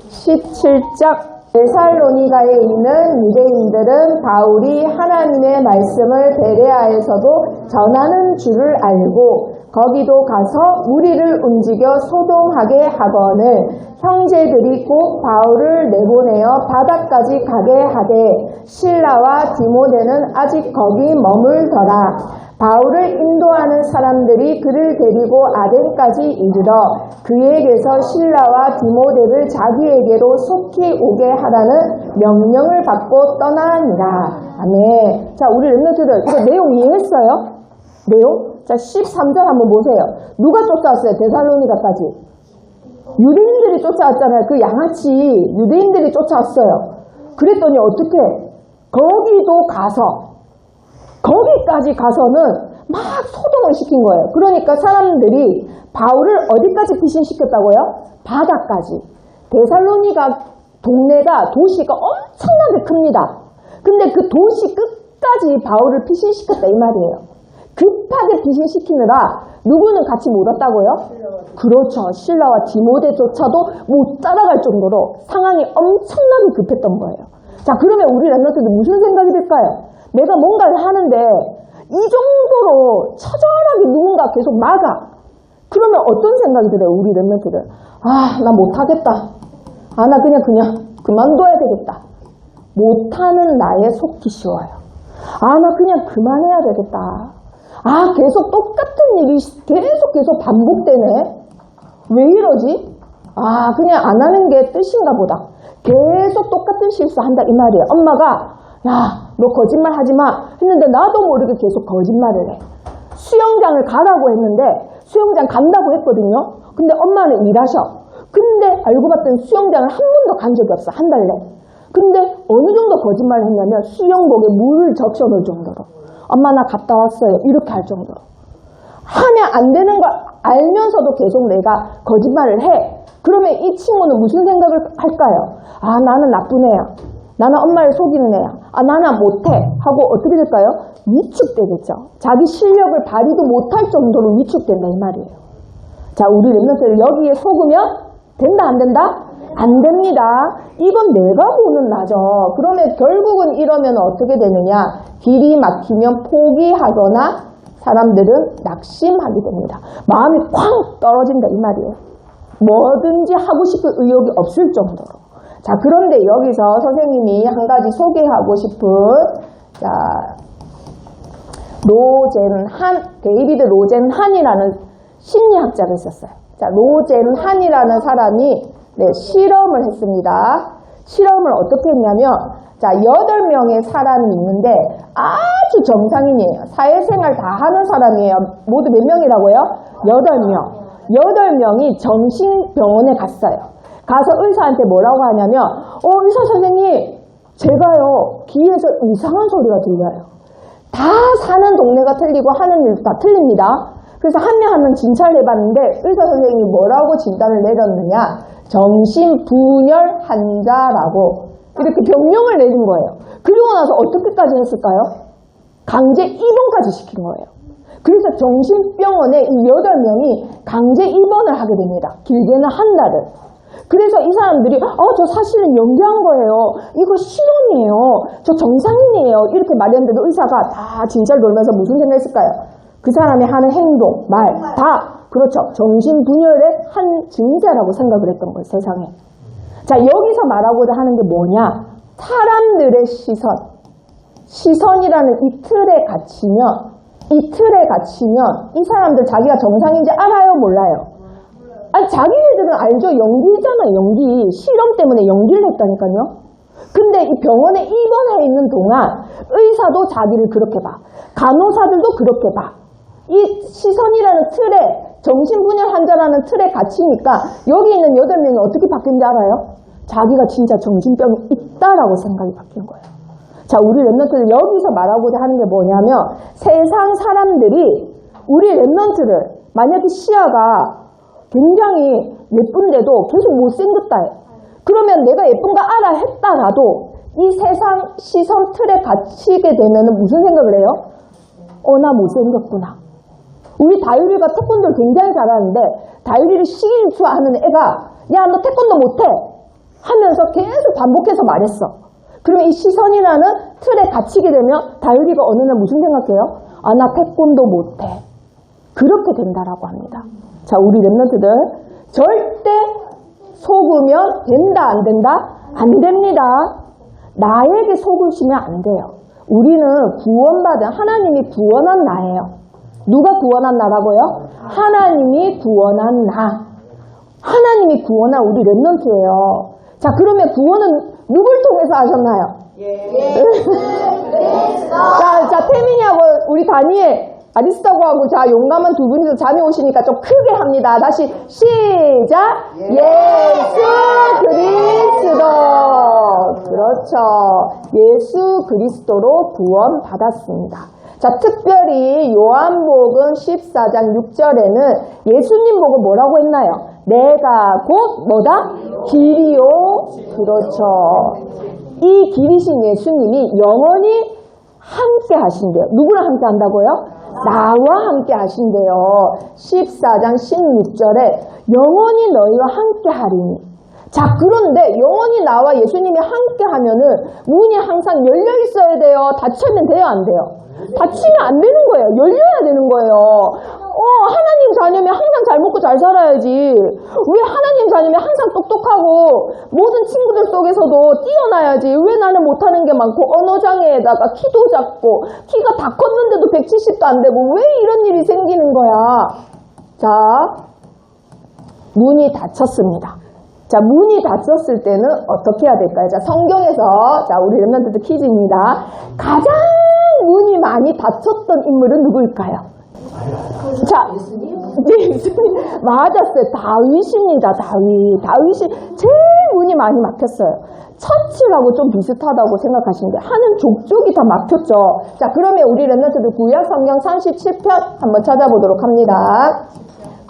17장. 데살로니가에 있는 유대인들은 바울이 하나님의 말씀을 베레아에서도 전하는 줄을 알고 거기도 가서 무리를 움직여 소동하게 하거늘 형제들이 곧 바울을 내보내어 바다까지 가게 하되 실라와 디모데는 아직 거기 머물더라. 바울을 인도하는 사람들이 그를 데리고 아덴까지 이르러 그에게서 실라와 디모데를 자기에게로 속히 오게 하라는 명령을 받고 떠나니라. 아멘. 자, 우리 렘넌트들 이거 내용 이해했어요? 내용? 자, 13절 한번 보세요. 누가 쫓아왔어요? 데살로니가까지. 유대인들이 쫓아왔잖아요. 그 양아치 유대인들이 쫓아왔어요. 그랬더니 어떻게? 거기까지 가서는 막 소동을 시킨 거예요. 그러니까 사람들이 바울을 어디까지 피신시켰다고요? 바다까지. 데살로니가 동네가 도시가 엄청나게 큽니다. 근데 그 도시 끝까지 바울을 피신시켰다 이 말이에요. 급하게 피신시키느라 누구는 같이 못 왔다고요? 그렇죠. 실라와 디모데조차도 못 따라갈 정도로 상황이 엄청나게 급했던 거예요. 자, 그러면 우리 렘넌트들 무슨 생각이 들까요? 내가 뭔가를 하는데 이 정도로 처절하게 누군가 계속 막아. 그러면 어떤 생각이 들어요? 우리 렘넌트들. 나 못하겠다. 나 그냥 그만둬야 되겠다. 못하는 나에 속기 쉬워요. 나 그냥 그만해야 되겠다. 계속 똑같은 일이 계속 반복되네. 왜 이러지? 그냥 안 하는 게 뜻인가 보다. 계속 똑같은 실수한다 이 말이에요. 엄마가 야, 너 거짓말 하지 마 했는데 나도 모르게 계속 거짓말을 해. 수영장을 가라고 했는데 수영장 간다고 했거든요. 근데 엄마는 일하셔. 근데 알고 봤더니 수영장을 한 번도 간 적이 없어. 한 달 내. 근데 어느 정도 거짓말을 했냐면 수영복에 물을 적셔 놓을 정도로 엄마 나 갔다 왔어요 이렇게 할 정도로 하면 안 되는 걸 알면서도 계속 내가 거짓말을 해. 그러면 이 친구는 무슨 생각을 할까요? 나는 나쁜 애야. 나는 엄마를 속이는 애야. 나는 못해 하고 어떻게 될까요? 위축되겠죠. 자기 실력을 발휘도 못할 정도로 위축된다 이 말이에요. 자, 우리 랩런트들 여기에 속으면 된다 안 된다? 안 됩니다. 이건 내가 보는 나죠. 그러면 결국은 이러면 어떻게 되느냐? 길이 막히면 포기하거나 사람들은 낙심하게 됩니다. 마음이 쾅 떨어진다 이 말이에요. 뭐든지 하고 싶은 의욕이 없을 정도로. 자, 그런데 여기서 선생님이 한 가지 소개하고 싶은 데이비드 로젠한이라는 심리학자가 있었어요. 자, 로젠한이라는 사람이 실험을 했습니다. 실험을 어떻게 했냐면, 8명의 사람이 있는데 아주 정상인이에요. 사회생활 다 하는 사람이에요. 모두 몇 명이라고요? 8명. 8명이 정신병원에 갔어요. 가서 의사한테 뭐라고 하냐면, 의사 선생님, 제가요, 귀에서 이상한 소리가 들려요. 다 사는 동네가 틀리고 하는 일도 다 틀립니다. 그래서 한 명 한 명 진찰을 해봤는데 의사 선생님이 뭐라고 진단을 내렸느냐? 정신분열 환자라고 이렇게 병명을 내린 거예요. 그리고 나서 어떻게까지 했을까요? 강제 입원까지 시킨 거예요. 그래서 정신병원에 이 8명이 강제 입원을 하게 됩니다. 길게는 한 달을. 그래서 이 사람들이 저 사실은 연기한 거예요. 이거 실험이에요. 저 정상인이에요. 이렇게 말했는데도 의사가 다 진찰 돌면서 무슨 생각했을까요? 그 사람이 하는 행동, 말, 다 그렇죠. 정신분열의 한 증세라고 생각을 했던 거예요. 세상에. 자, 여기서 말하고자 하는 게 뭐냐? 사람들의 시선이라는 이 틀에 갇히면 이 사람들 자기가 정상인지 알아요? 몰라요? 자기네들은 알죠. 연기잖아요. 연기. 실험 때문에 연기를 했다니까요. 근데 이 병원에 입원해 있는 동안 의사도 자기를 그렇게 봐. 간호사들도 그렇게 봐. 이 시선이라는 틀에, 정신분열 환자라는 틀에 갇히니까 여기 있는 8명이 어떻게 바뀐지 알아요? 자기가 진짜 정신병이 있다라고 생각이 바뀐 거예요. 자, 우리 랩런트들 여기서 말하고자 하는 게 뭐냐면 세상 사람들이 우리 랩런트를 만약에 시야가 굉장히 예쁜데도 계속 못생겼다 해. 그러면 내가 예쁜 거 알아 했다가도 이 세상 시선 틀에 갇히게 되면 무슨 생각을 해요? 나 못생겼구나. 우리 다율이가 태권도를 굉장히 잘하는데 다율이를 시기일투하는 애가 야, 너 태권도 못해 하면서 계속 반복해서 말했어. 그러면 이 시선이라는 틀에 갇히게 되면 다율이가 어느 날 무슨 생각해요? 나 태권도 못해. 그렇게 된다라고 합니다. 자, 우리 랩런트들 절대 속으면 된다 안 된다? 안 됩니다. 나에게 속으시면 안 돼요. 우리는 구원받은 하나님이 구원한 나예요. 누가 구원한 나라고요? 하나님이 구원한 나. 하나님이 구원한 우리 랩런트예요. 자, 그러면 구원은 누굴 통해서 하셨나요? 자, 태민이하고 우리 다니엘 아리스타고하고 용감한 두 분이서 잠이 오시니까 좀 크게 합니다. 다시 시작. 예수 그리스도. 그렇죠. 예수 그리스도로 구원 받았습니다. 자, 특별히 요한복음 14장 6절에는 예수님 보고 뭐라고 했나요? 내가 곧 뭐다? 길이요. 그렇죠. 이 길이신 예수님이 영원히 함께 하신대요. 누구랑 함께 한다고요? 나와 함께 하신대요. 14장 16절에 영원히 너희와 함께 하리니. 자, 그런데 영원히 나와 예수님이 함께 하면은 문이 항상 열려 있어야 돼요. 닫히면 돼요, 안 돼요? 닫히면 안 되는 거예요. 열려야 되는 거예요. 하나님 자녀면 항상 잘 먹고 잘 살아야지. 왜 하나님 자녀면 항상 똑똑하고 모든 친구들 속에서도 뛰어나야지. 왜 나는 못하는 게 많고 언어장애에다가 키도 작고 키가 다 컸는데도 170도 안 되고 왜 이런 일이 생기는 거야? 자, 문이 닫혔습니다. 자, 문이 닫혔을 때는 어떻게 해야 될까요? 자, 성경에서, 자, 우리 렘넌트들 퀴즈입니다. 가장 문이 많이 닫혔던 인물은 누구일까요? 자, 예수님. 맞았어요. 다윗입니다. 다윗이 제일 문이 많이 막혔어요. 처치라고 좀 비슷하다고 생각하시면 돼요. 하는 족족이 다 막혔죠. 자, 그러면 우리 렘넌트들 구약 성경 37편 한번 찾아보도록 합니다.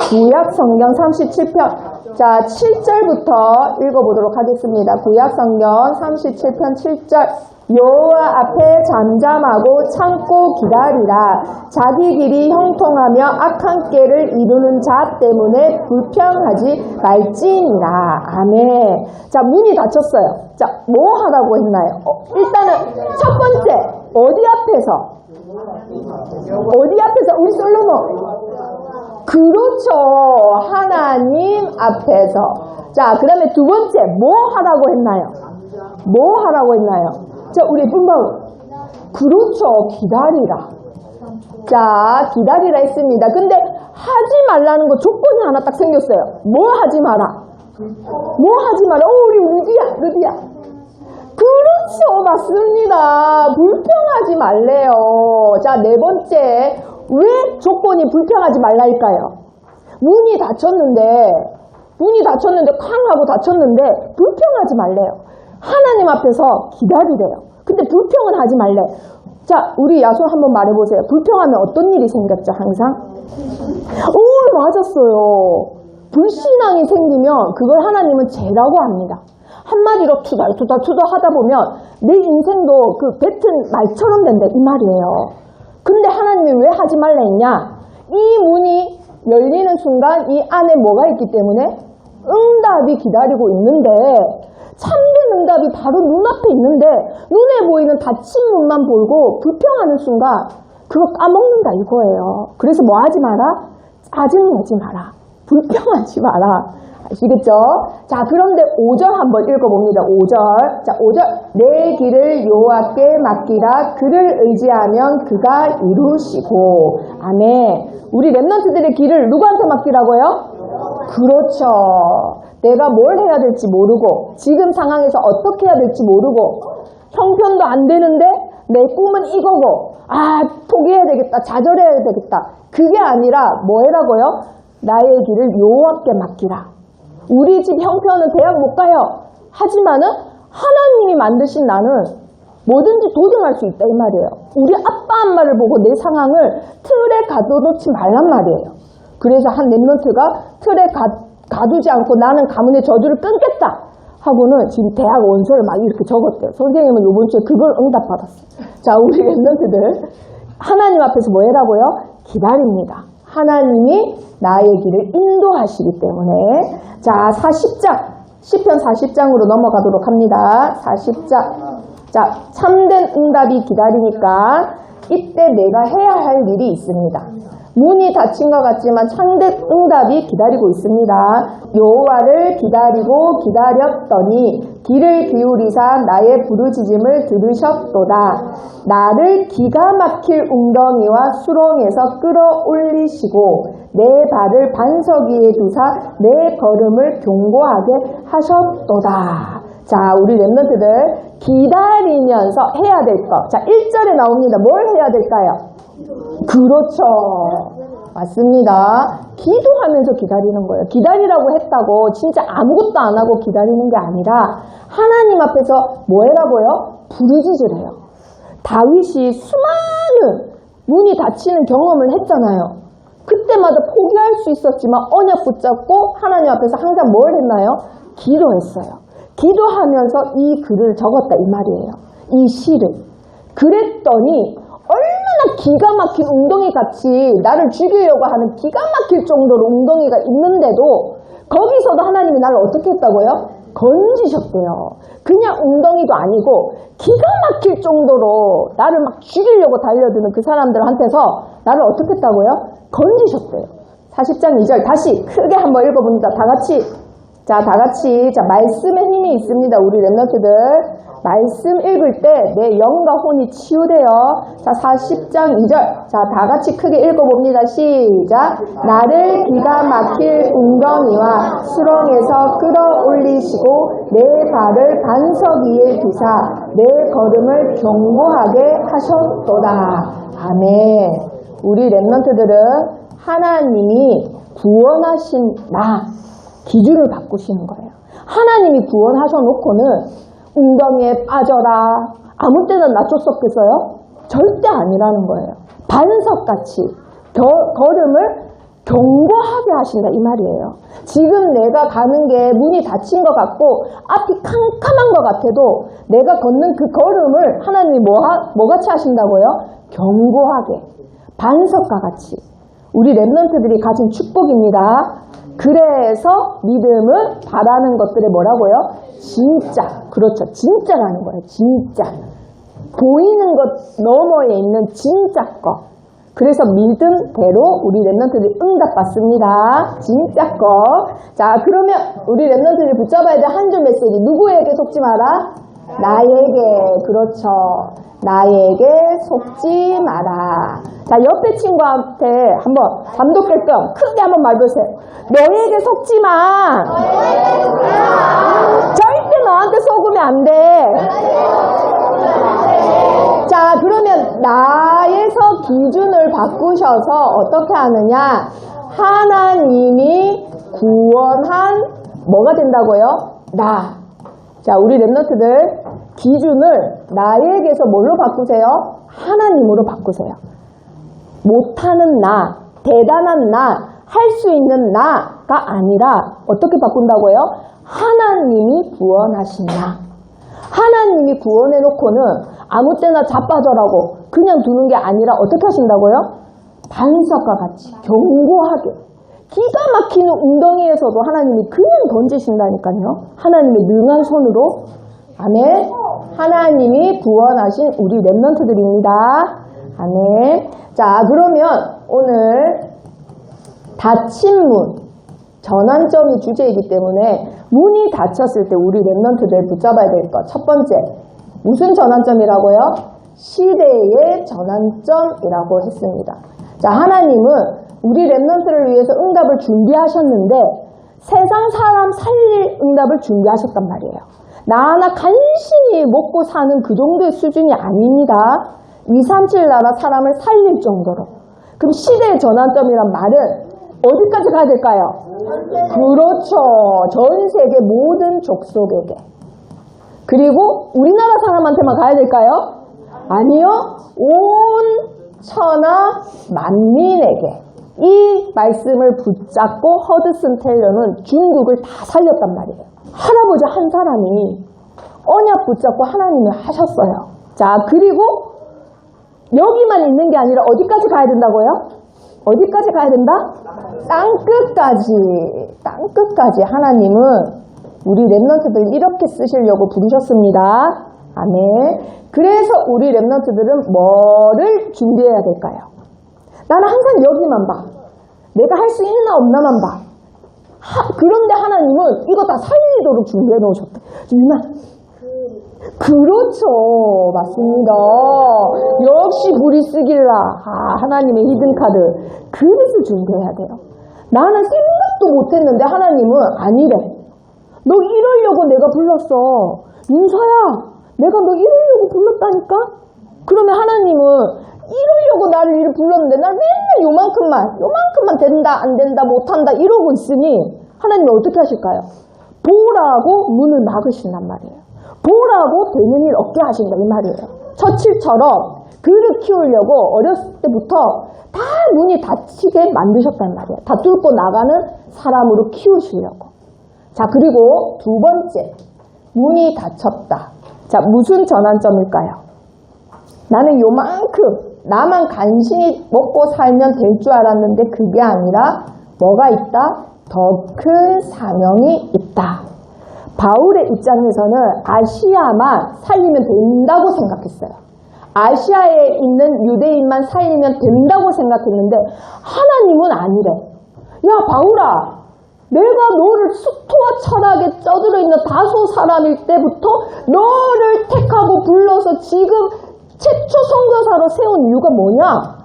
구약 성경 37편. 자, 7절부터 읽어보도록 하겠습니다. 구약 성경 37편 7절. 여호와 앞에 잠잠하고 참고 기다리라. 자기 길이 형통하며 악한 꾀를 이루는 자 때문에 불평하지 말지니라. 아멘. 자, 문이 닫혔어요. 자, 뭐 하라고 했나요? 일단은 첫 번째, 어디 앞에서 우리 솔로몬. 그렇죠. 하나님 앞에서. 자, 그 다음에 두 번째, 뭐 하라고 했나요? 자, 우리 분방. 그렇죠. 기다리라. 자, 기다리라 했습니다. 근데 하지 말라는 거 조건이 하나 딱 생겼어요. 뭐 하지 마라? 우리 루디야. 그렇죠. 맞습니다. 불평하지 말래요. 자, 네 번째. 왜 조건이 불평하지 말라일까요? 문이 닫혔는데 쾅 하고 닫혔는데 불평하지 말래요. 하나님 앞에서 기다리래요. 근데 불평은 하지 말래. 자, 우리 야손 한번 말해보세요. 불평하면 어떤 일이 생겼죠, 항상? 맞았어요. 불신앙이 생기면 그걸 하나님은 죄라고 합니다. 한마디로 투덜투덜 하다 보면 내 인생도 그 뱉은 말처럼 된다, 이 말이에요. 근데 하나님이 왜 하지 말라 했냐? 이 문이 열리는 순간 이 안에 뭐가 있기 때문에 응답이 기다리고 있는데 참된 응답이 바로 눈앞에 있는데 눈에 보이는 닫힌 문만 보고 불평하는 순간 그거 까먹는다 이거예요. 그래서 뭐 하지 마라? 짜증내지 마라. 불평하지 마라. 아시겠죠? 자, 그런데 5절 한번 읽어봅니다. 5절. 자, 5절. 내 길을 여호와께 맡기라. 그를 의지하면 그가 이루시고. 아멘. 우리 렘넌트들의 길을 누구한테 맡기라고요? 그렇죠. 내가 뭘 해야 될지 모르고 지금 상황에서 어떻게 해야 될지 모르고 형편도 안 되는데 내 꿈은 이거고 포기해야 되겠다. 좌절해야 되겠다. 그게 아니라 뭐 해라고요? 나의 길을 여호와께 맡기라. 우리 집 형편은 대학 못 가요. 하지만은 하나님이 만드신 나는 뭐든지 도전할 수 있다 이 말이에요. 우리 아빠 엄마를 보고 내 상황을 틀에 가둬놓지 말란 말이에요. 그래서 한 렘넌트가 틀에 가두지 않고 나는 가문의 저주를 끊겠다 하고는 지금 대학 원서를 막 이렇게 적었대요. 선생님은 이번 주에 그걸 응답받았어요. 자, 우리 렘넌트들 하나님 앞에서 뭐 해라고요? 기다립니다. 하나님이 나의 길을 인도하시기 때문에. 자, 40장 시편 40장으로 넘어가도록 합니다. 40장. 자, 참된 응답이 기다리니까 이때 내가 해야 할 일이 있습니다. 문이 닫힌 것 같지만 참된 응답이 기다리고 있습니다. 여호와를 기다리고 기다렸더니 귀를 기울이사 나의 부르짖음을 들으셨도다. 나를 기가 막힐 웅덩이와 수렁에서 끌어올리시고 내 발을 반석 위에 두사 내 걸음을 견고하게 하셨도다. 자, 우리 렘넌트들 기다리면서 해야 될 거. 자, 1절에 나옵니다. 뭘 해야 될까요? 그렇죠. 맞습니다. 기도하면서 기다리는 거예요. 기다리라고 했다고 진짜 아무것도 안 하고 기다리는 게 아니라 하나님 앞에서 뭐 해라고요? 부르짖으래요. 다윗이 수많은 문이 닫히는 경험을 했잖아요. 그때마다 포기할 수 있었지만 언약 붙잡고 하나님 앞에서 항상 뭘 했나요? 기도했어요. 기도하면서 이 글을 적었다 이 말이에요. 이 시를. 그랬더니 얼마나 기가 막힌 웅덩이 같이 나를 죽이려고 하는 기가 막힐 정도로 웅덩이가 있는데도 거기서도 하나님이 나를 어떻게 했다고요? 건지셨대요. 그냥 웅덩이도 아니고 기가 막힐 정도로 나를 막 죽이려고 달려드는 그 사람들한테서 나를 어떻게 했다고요? 건지셨대요. 40장 2절 다시 크게 한번 읽어봅니다. 다 같이. 자, 말씀에 힘이 있습니다. 우리 렘넌트들. 말씀 읽을 때 내 영과 혼이 치유돼요. 자, 40장 2절. 자, 다 같이 크게 읽어봅니다. 시작. 나를 기가 막힐 웅덩이와 수렁에서 끌어올리시고 내 발을 반석 위에 두사 내 걸음을 견고하게 하셨도다. 아멘. 우리 렘넌트들은 하나님이 구원하신 나 기준을 바꾸시는 거예요. 하나님이 구원하셔놓고는 웅덩이에 빠져라 아무 때나 놔줬었겠어요? 절대 아니라는 거예요. 반석같이 걸음을 견고하게 하신다 이 말이에요. 지금 내가 가는 게 문이 닫힌 것 같고 앞이 캄캄한 것 같아도 내가 걷는 그 걸음을 하나님이 뭐같이 하신다고요? 견고하게 반석과 같이. 우리 렘넌트들이 가진 축복입니다. 그래서 믿음은 바라는 것들의 뭐라고요? 진짜. 그렇죠. 진짜라는 거예요. 진짜. 보이는 것 너머에 있는 진짜 거. 그래서 믿음대로 우리 렘넌트들이 응답받습니다. 진짜 거. 자, 그러면 우리 렘넌트들이 붙잡아야 될 한 줄 메시지. 누구에게 속지 마라? 나에게. 그렇죠. 나에게 속지 마라. 자, 옆에 친구한테 한번 잠독할겸 크게 한번 말해보세요. 너에게 속지 마. 절대 너한테 속으면 안 돼. 자, 그러면 나에서 기준을 바꾸셔서 어떻게 하느냐? 하나님이 구원한 뭐가 된다고요? 나. 자, 우리 렘넌트들 기준을 나에게서 뭘로 바꾸세요? 하나님으로 바꾸세요. 못하는 나, 대단한 나, 할 수 있는 나가 아니라 어떻게 바꾼다고요? 하나님이 구원하신 나. 하나님이 구원해놓고는 아무 때나 자빠져라고 그냥 두는 게 아니라 어떻게 하신다고요? 반석과 같이 견고하게 기가 막히는 웅덩이에서도 하나님이 그냥 던지신다니까요. 하나님의 능한 손으로. 아멘. 하나님이 구원하신 우리 렘넌트들입니다. 아멘. 자, 그러면 오늘 닫힌 문, 전환점이 주제이기 때문에 문이 닫혔을 때 우리 렘넌트들 붙잡아야 될 것. 첫 번째, 무슨 전환점이라고요? 시대의 전환점이라고 했습니다. 자, 하나님은 우리 렘넌트를 위해서 응답을 준비하셨는데 세상 사람 살릴 응답을 준비하셨단 말이에요. 나 하나 간신히 먹고 사는 그 정도의 수준이 아닙니다. 237 나라 사람을 살릴 정도로. 그럼 시대의 전환점이란 말은 어디까지 가야 될까요? 그렇죠. 전 세계 모든 족속에게. 그리고 우리나라 사람한테만 가야 될까요? 아니요. 온 천하 만민에게. 이 말씀을 붙잡고 허드슨 텔러는 중국을 다 살렸단 말이에요. 할아버지 한 사람이 언약 붙잡고 하나님을 하셨어요. 자, 그리고 여기만 있는 게 아니라 어디까지 가야 된다고요? 어디까지 가야 된다? 땅끝까지. 땅끝까지 하나님은 우리 렘넌트들 이렇게 쓰시려고 부르셨습니다. 아멘. 그래서 우리 렘넌트들은 뭐를 준비해야 될까요? 나는 항상 여기만 봐. 내가 할 수 있나 없나만 봐. 그런데 하나님은 이거 다 살리도록 준비해 놓으셨다. 그렇죠. 맞습니다. 역시 브리스길라. 하나님의 히든카드. 그릇을 준비해야 돼요. 나는 생각도 못했는데 하나님은 아니래. 너 이러려고 내가 불렀어. 윤서야, 내가 너 이러려고 불렀다니까? 그러면 하나님은 이러려고 나를 이를 불렀는데 날 맨날 요만큼만 된다 안 된다 못한다 이러고 있으니 하나님이 어떻게 하실까요? 보라고 문을 막으신단 말이에요. 보라고 되는 일 없게 하신다 이 말이에요. 처칠처럼 그릇 키우려고 어렸을 때부터 다 문이 닫히게 만드셨단 말이에요. 다 뚫고 나가는 사람으로 키우시려고. 자, 그리고 두 번째, 문이 닫혔다. 자, 무슨 전환점일까요? 나는 요만큼 나만 간신히 먹고 살면 될 줄 알았는데 그게 아니라 뭐가 있다? 더 큰 사명이 있다. 바울의 입장에서는 아시아만 살리면 된다고 생각했어요. 아시아에 있는 유대인만 살리면 된다고 생각했는데 하나님은 아니래. 야 바울아, 내가 너를 수토와 철학에 쩌들어 있는 다소 사람일 때부터 너를 택하고 불러서 지금 최초 선교사로 세운 이유가 뭐냐?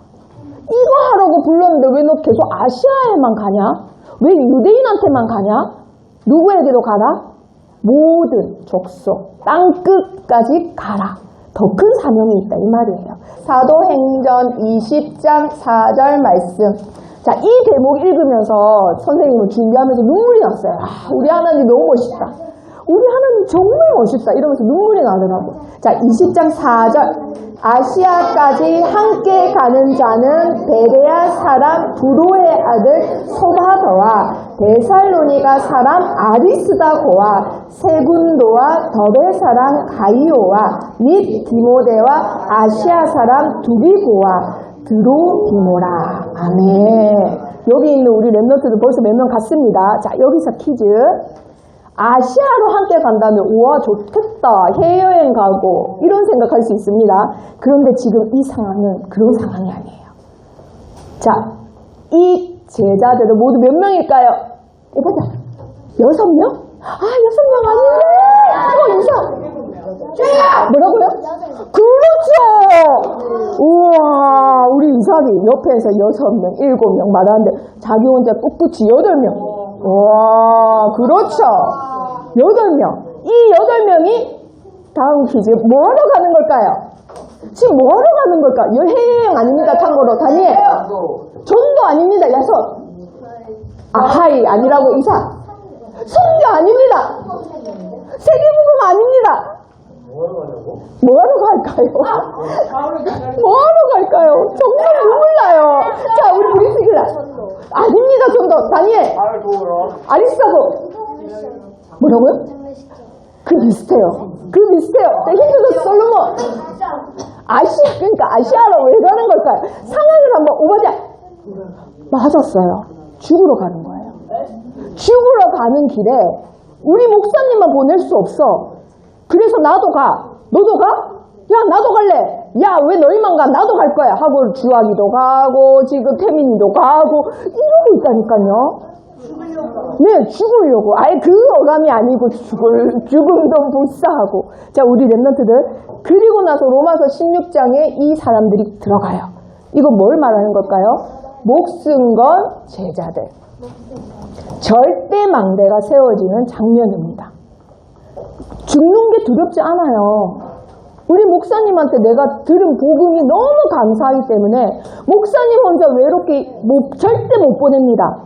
이거 하라고 불렀는데 왜 너 계속 아시아에만 가냐? 왜 유대인한테만 가냐? 누구에게로 가라? 모든 족속, 땅끝까지 가라. 더 큰 사명이 있다 이 말이에요. 사도행전 20장 4절 말씀. 자, 이 대목 읽으면서 선생님을 준비하면서 눈물이 났어요. 우리 하나님 너무 멋있다. 우리 하나님 정말 멋있다. 이러면서 눈물이 나더라고요. 자, 20장 4절. 아시아까지 함께 가는 자는 베레아 사람 브로의 아들 소바더와 데살로니가 사람 아리스다고와 세군도와 더베 사람 가이오와 및 디모데와 아시아 사람 두비고와 드로디모라. 아멘. 여기 있는 우리 랩런트들 벌써 몇 명 갔습니다. 자, 여기서 퀴즈. 아시아로 함께 간다면 우와 좋겠다, 해외여행 가고 이런 생각할 수 있습니다. 그런데 지금 이 상황은 그런 상황이 아니에요. 자, 이 제자들은 모두 몇 명일까요? 보자. 6명? 아, 6명 아니네. 이상. 뭐라고요? 그렇죠. 우와, 우리 이삭이 옆에서 6명, 7명 말하는데 자기 혼자 꿋꿋이 8명. 와, 그렇죠. 8명. 이 8명이 다음 퀴즈 뭐하러 가는 걸까요? 지금 뭐하러 가는 걸까? 해외여행 아닙니다. 참고로 다니엘. 전도 아닙니다. 야섯. 아하이 아니라고 이사. 선교 아닙니다. 세계복음 아닙니다. 뭐하러 갈까요? 뭐하러 갈까요? 정말 눈물 나요. 자, 우리 브리스길라. 아닙니다. 전도. 다니엘. 아리스타고. 뭐라고요? 그 비슷해요. 그 비슷해요. 힌트도 솔로몬. 아시아, 그러니까 아시아로 왜 가는 걸까요? 상황을 한번 오바자. 맞았어요. 죽으러 가는 거예요. 죽으러 가는 길에 우리 목사님만 보낼 수 없어. 그래서 나도 가. 너도 가? 야, 나도 갈래. 야, 왜 너희만 가? 나도 갈 거야. 하고 주학이도 가고 지금 태민이도 가고 이러고 있다니까요. 네, 죽으려고. 아예 그 어감이 아니고 죽음도 불사하고. 자, 우리 랩런트들. 그리고 나서 로마서 16장에 이 사람들이 들어가요. 이거 뭘 말하는 걸까요? 목숨 건 제자들. 절대 망대가 세워지는 장면입니다. 죽는 게 두렵지 않아요. 우리 목사님한테 내가 들은 복음이 너무 감사하기 때문에 목사님 혼자 외롭게 절대 못 보냅니다.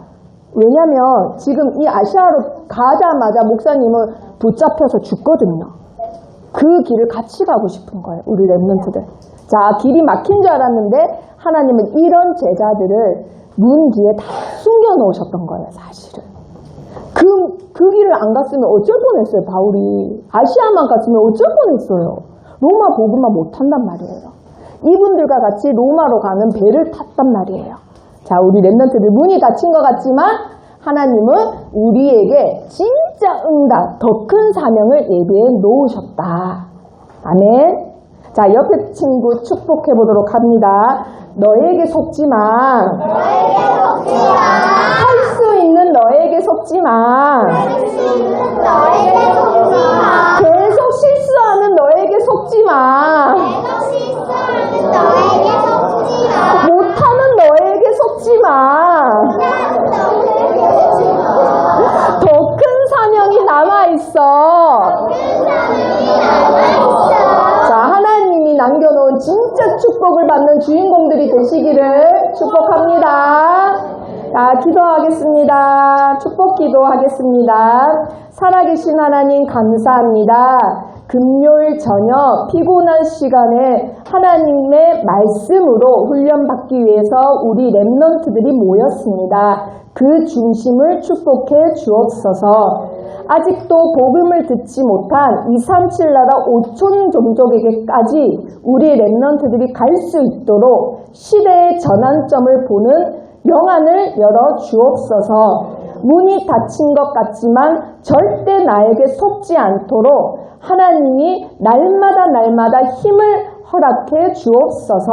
왜냐면 지금 이 아시아로 가자마자 목사님은 붙잡혀서 죽거든요. 그 길을 같이 가고 싶은 거예요. 우리 랩런트들. 자, 길이 막힌 줄 알았는데 하나님은 이런 제자들을 문 뒤에 다 숨겨놓으셨던 거예요. 사실은. 그 길을 안 갔으면 어쩔 뻔했어요. 바울이. 아시아만 갔으면 어쩔 뻔했어요. 로마 복음만 못한단 말이에요. 이분들과 같이 로마로 가는 배를 탔단 말이에요. 자, 우리 랩런트들 문이 닫힌 것 같지만 하나님은 우리에게 진짜 응답, 더 큰 사명을 예비해 놓으셨다. 아멘. 자, 옆에 친구 축복해 보도록 합니다. 너에게 속지만 할 수 있는 너에게 속지만 계속 실수하는 너에게 속지만 못하는 너에게 속지만 더 큰 사명이 남아있어. 자, 하나님이 남겨놓은 진짜 축복을 받는 주인공들이 되시기를 축복합니다. 자, 기도하겠습니다. 축복 기도하겠습니다. 살아계신 하나님 감사합니다. 금요일 저녁 피곤한 시간에 하나님의 말씀으로 훈련받기 위해서 우리 랩런트들이 모였습니다. 그 중심을 축복해 주옵소서. 아직도 복음을 듣지 못한 237 나라 5천 종족에게까지 우리 랩런트들이 갈 수 있도록 시대의 전환점을 보는 영안을 열어 주옵소서. 문이 닫힌 것 같지만 절대 나에게 속지 않도록 하나님이 날마다 힘을 허락해 주옵소서.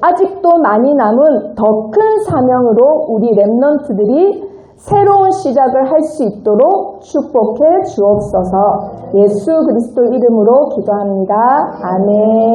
아직도 많이 남은 더 큰 사명으로 우리 렘넌트들이 새로운 시작을 할 수 있도록 축복해 주옵소서. 예수 그리스도 이름으로 기도합니다. 아멘.